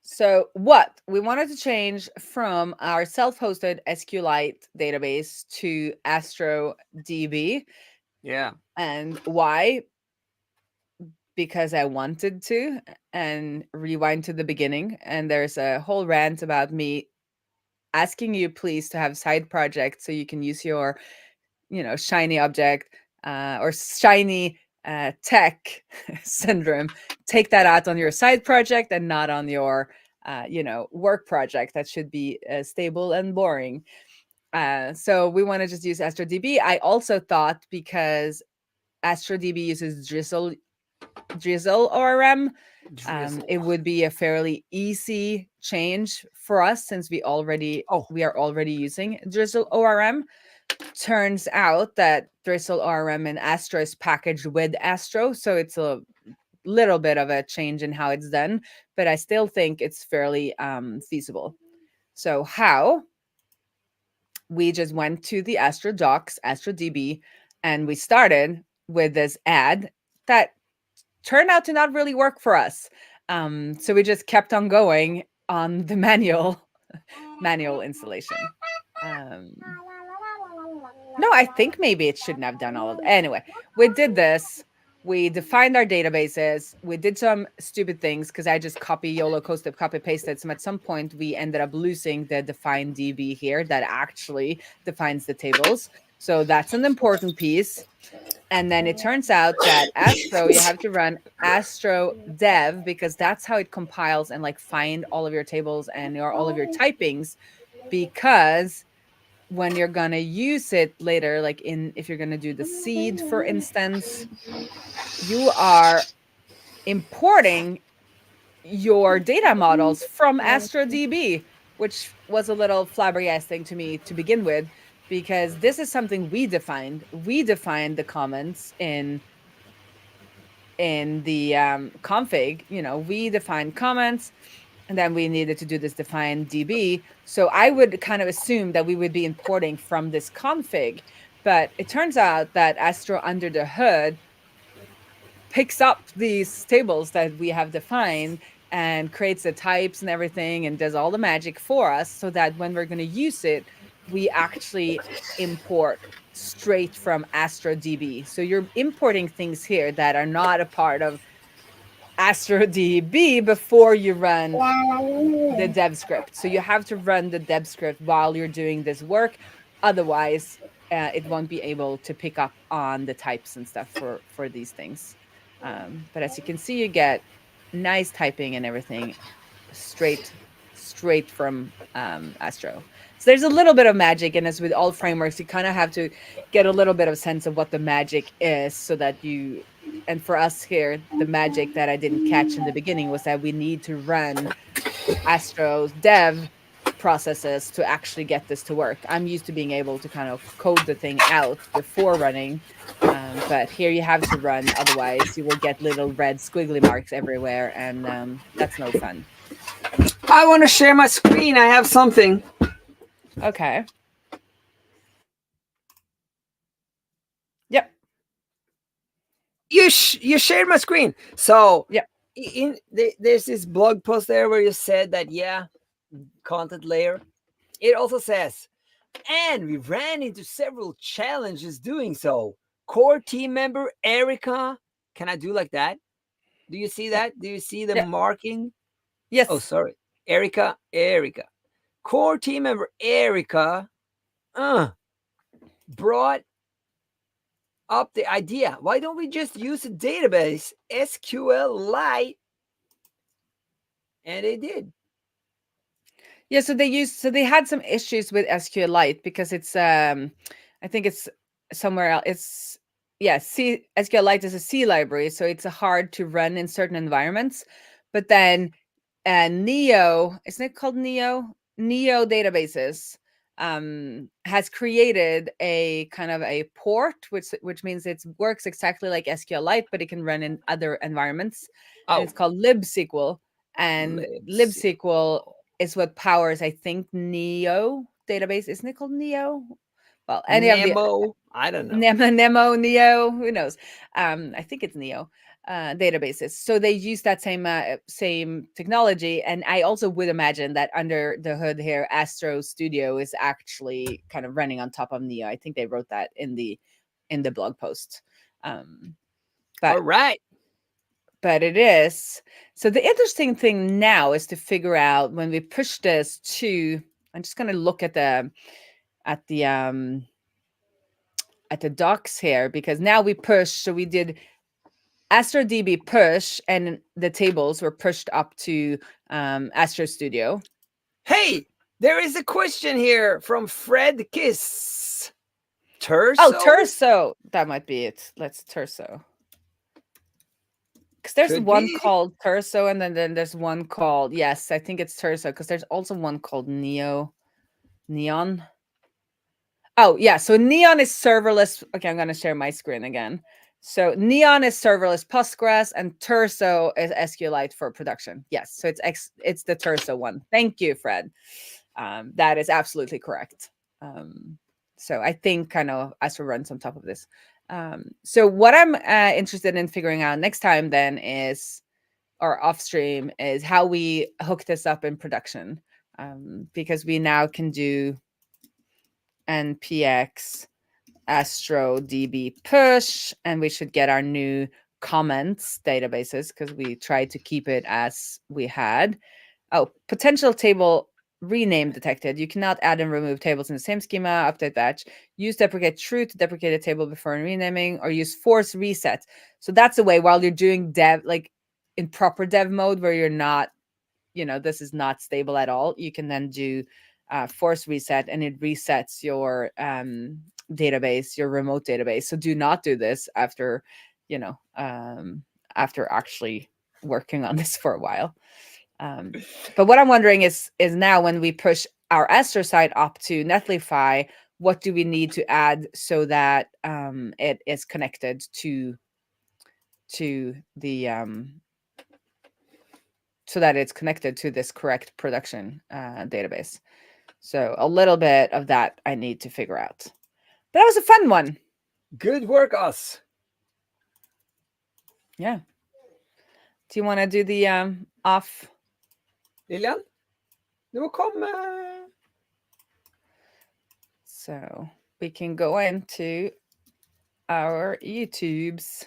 So what we wanted to change from our self-hosted SQLite database to Astro DB. Yeah. And why? Because I wanted to, and rewind to the beginning. And there's a whole rant about me asking you please to have side projects so you can use your, shiny object or shiny tech syndrome. Take that out on your side project and not on your, work project. That should be stable and boring. So we want to just use AstroDB. I also thought because AstroDB uses Drizzle ORM, Drizzle. it would be a fairly easy change for us since we are already using Drizzle ORM. Turns out that Drizzle ORM and Astro is packaged with Astro, so it's a little bit of a change in how it's done, but I still think it's fairly feasible. So how? We just went to the Astro docs, Astro DB, and we started with this ad that turned out to not really work for us. So we just kept on going on the manual installation. No, I think maybe it shouldn't have done all of that. Anyway, we did this. We defined our databases. We did some stupid things because I just YOLO coasted, copy pasted. So at some point we ended up losing the define DB here that actually defines the tables. So that's an important piece. And then it turns out that Astro, you have to run Astro dev because that's how it compiles and find all of your tables and all of your typings. Because when you're going to use it later, if you're going to do the seed, for instance, you are importing your data models from Astro DB, which was a little flabbergasting to me to begin with, because this is something we defined. We defined the comments in the config. We defined comments, and then we needed to do this define DB. So I would kind of assume that we would be importing from this config, but it turns out that Astro under the hood picks up these tables that we have defined and creates the types and everything and does all the magic for us so that when we're going to use it, we actually import straight from Astro DB. So you're importing things here that are not a part of Astro DB before you run the dev script. So you have to run the dev script while you're doing this work. Otherwise, it won't be able to pick up on the types and stuff for these things. But as you can see, you get nice typing and everything straight from Astro. So there's a little bit of magic, and as with all frameworks, you kind of have to get a little bit of a sense of what the magic is so that and for us here, the magic that I didn't catch in the beginning was that we need to run Astro's dev processes to actually get this to work. I'm used to being able to kind of code the thing out before running, but here you have to run, otherwise you will get little red squiggly marks everywhere, and that's no fun. I want to share my screen. I have something. Okay. Yep. You shared my screen. So yep. There's this blog post there where you said that, content layer. It also says, and we ran into several challenges doing so. Core team member Erica. Can I do like that? Do you see that? Do you see the marking? Yes. Oh, sorry. Erica. Core team member Erica brought up the idea. Why don't we just use a database, SQLite? And they did. Yeah, so they had some issues with SQLite because it's I think it's somewhere else. SQLite is a C library, so it's hard to run in certain environments. But then Neo, isn't it called Neo? Neo databases has created a kind of a port, which means it works exactly like SQLite, but it can run in other environments. And it's called libsql, and libsql is what powers, I think, Neo database. Isn't it called Neo? Well, Nemo, I don't know. Nemo, Neo, who knows? I think it's Neo. databases. So they use that same technology. And I also would imagine that under the hood here, Astro Studio is actually kind of running on top of Neo. I think they wrote that in the blog post. All right. But it is. So the interesting thing now is to figure out when we push this to, I'm just going to look at the docs here, because now we push. So we did Astro DB push, and the tables were pushed up to Astro Studio. Hey, there is a question here from Fred Kiss. Terso? Oh, Terso. That might be it. Let's Terso. Because there's one called Terso, and then there's one called, yes, I think it's Terso, because there's also one called Neon. Oh, yeah. So Neon is serverless. Okay, I'm going to share my screen again. So Neon is serverless Postgres, and Terso is SQLite for production. Yes, so it's the Terso one. Thank you, Fred. That is absolutely correct. So I think kind of Astro runs on top of this. So what I'm interested in figuring out next time then is, or off stream, is how we hook this up in production, because we now can do npx Astro DB push, and we should get our new comments databases because we tried to keep it as we had. Oh, potential table rename detected. You cannot add and remove tables in the same schema. Update batch. Use deprecate true to deprecate a table before renaming, or use force reset. So that's the way while you're doing dev, like in proper dev mode where you're not, this is not stable at all. You can then do force reset, and it resets your database, your remote database. So do not do this after, after actually working on this for a while. But what I'm wondering is now when we push our Astro side up to Netlify, what do we need to add so that it is connected to the so that it's connected to this correct production database. So a little bit of that I need to figure out. But that was a fun one. Good work, us. Yeah. Do you want to do the off? Lilian, du må komme. So we can go into our YouTubes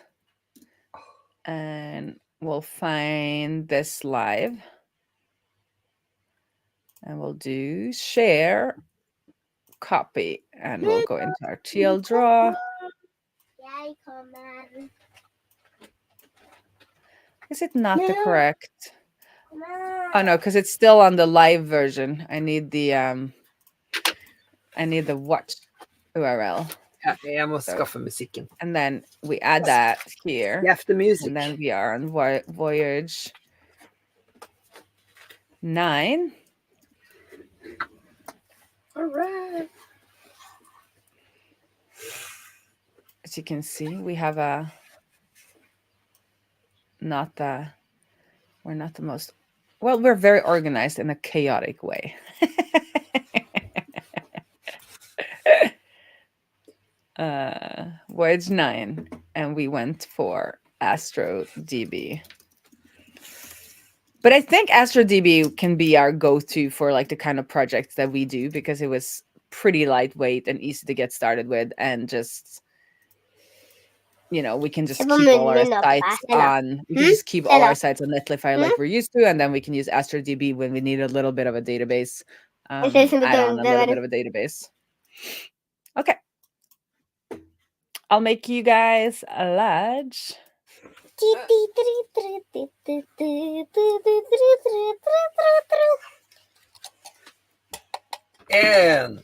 and we'll find this live. And we'll do share, copy, and we'll go into our TL draw. Is it not the correct? Oh no, because it's still on the live version. I need the watch URL. Ja, jag måste skaffa musiken. And then we add that here. You have the music. And then we are on Voyage 9. All right. As you can see, we have we're not the most, well, we're very organized in a chaotic way. Voyage 9, and we went for Astro DB. But I think Astro DB can be our go-to for like the kind of projects that we do, because it was pretty lightweight and easy to get started with, and just, we can just keep all our sites on. We can just keep all our sites on Netlify like we're used to, and then we can use Astro DB when we need a little bit of a database. Add on a little bit of a database. Okay. I'll make you guys a large. En,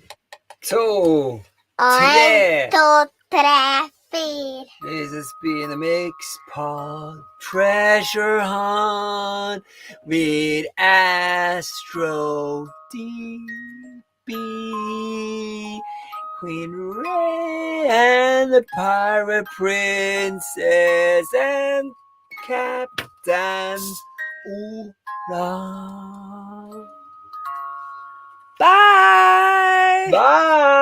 två, En, tre. två, tre, fyra. This has been a Mixpod treasure hunt with Astro DB, Queen Raae, and the Pirate Princess, and Captain Olaf. Bye. Bye.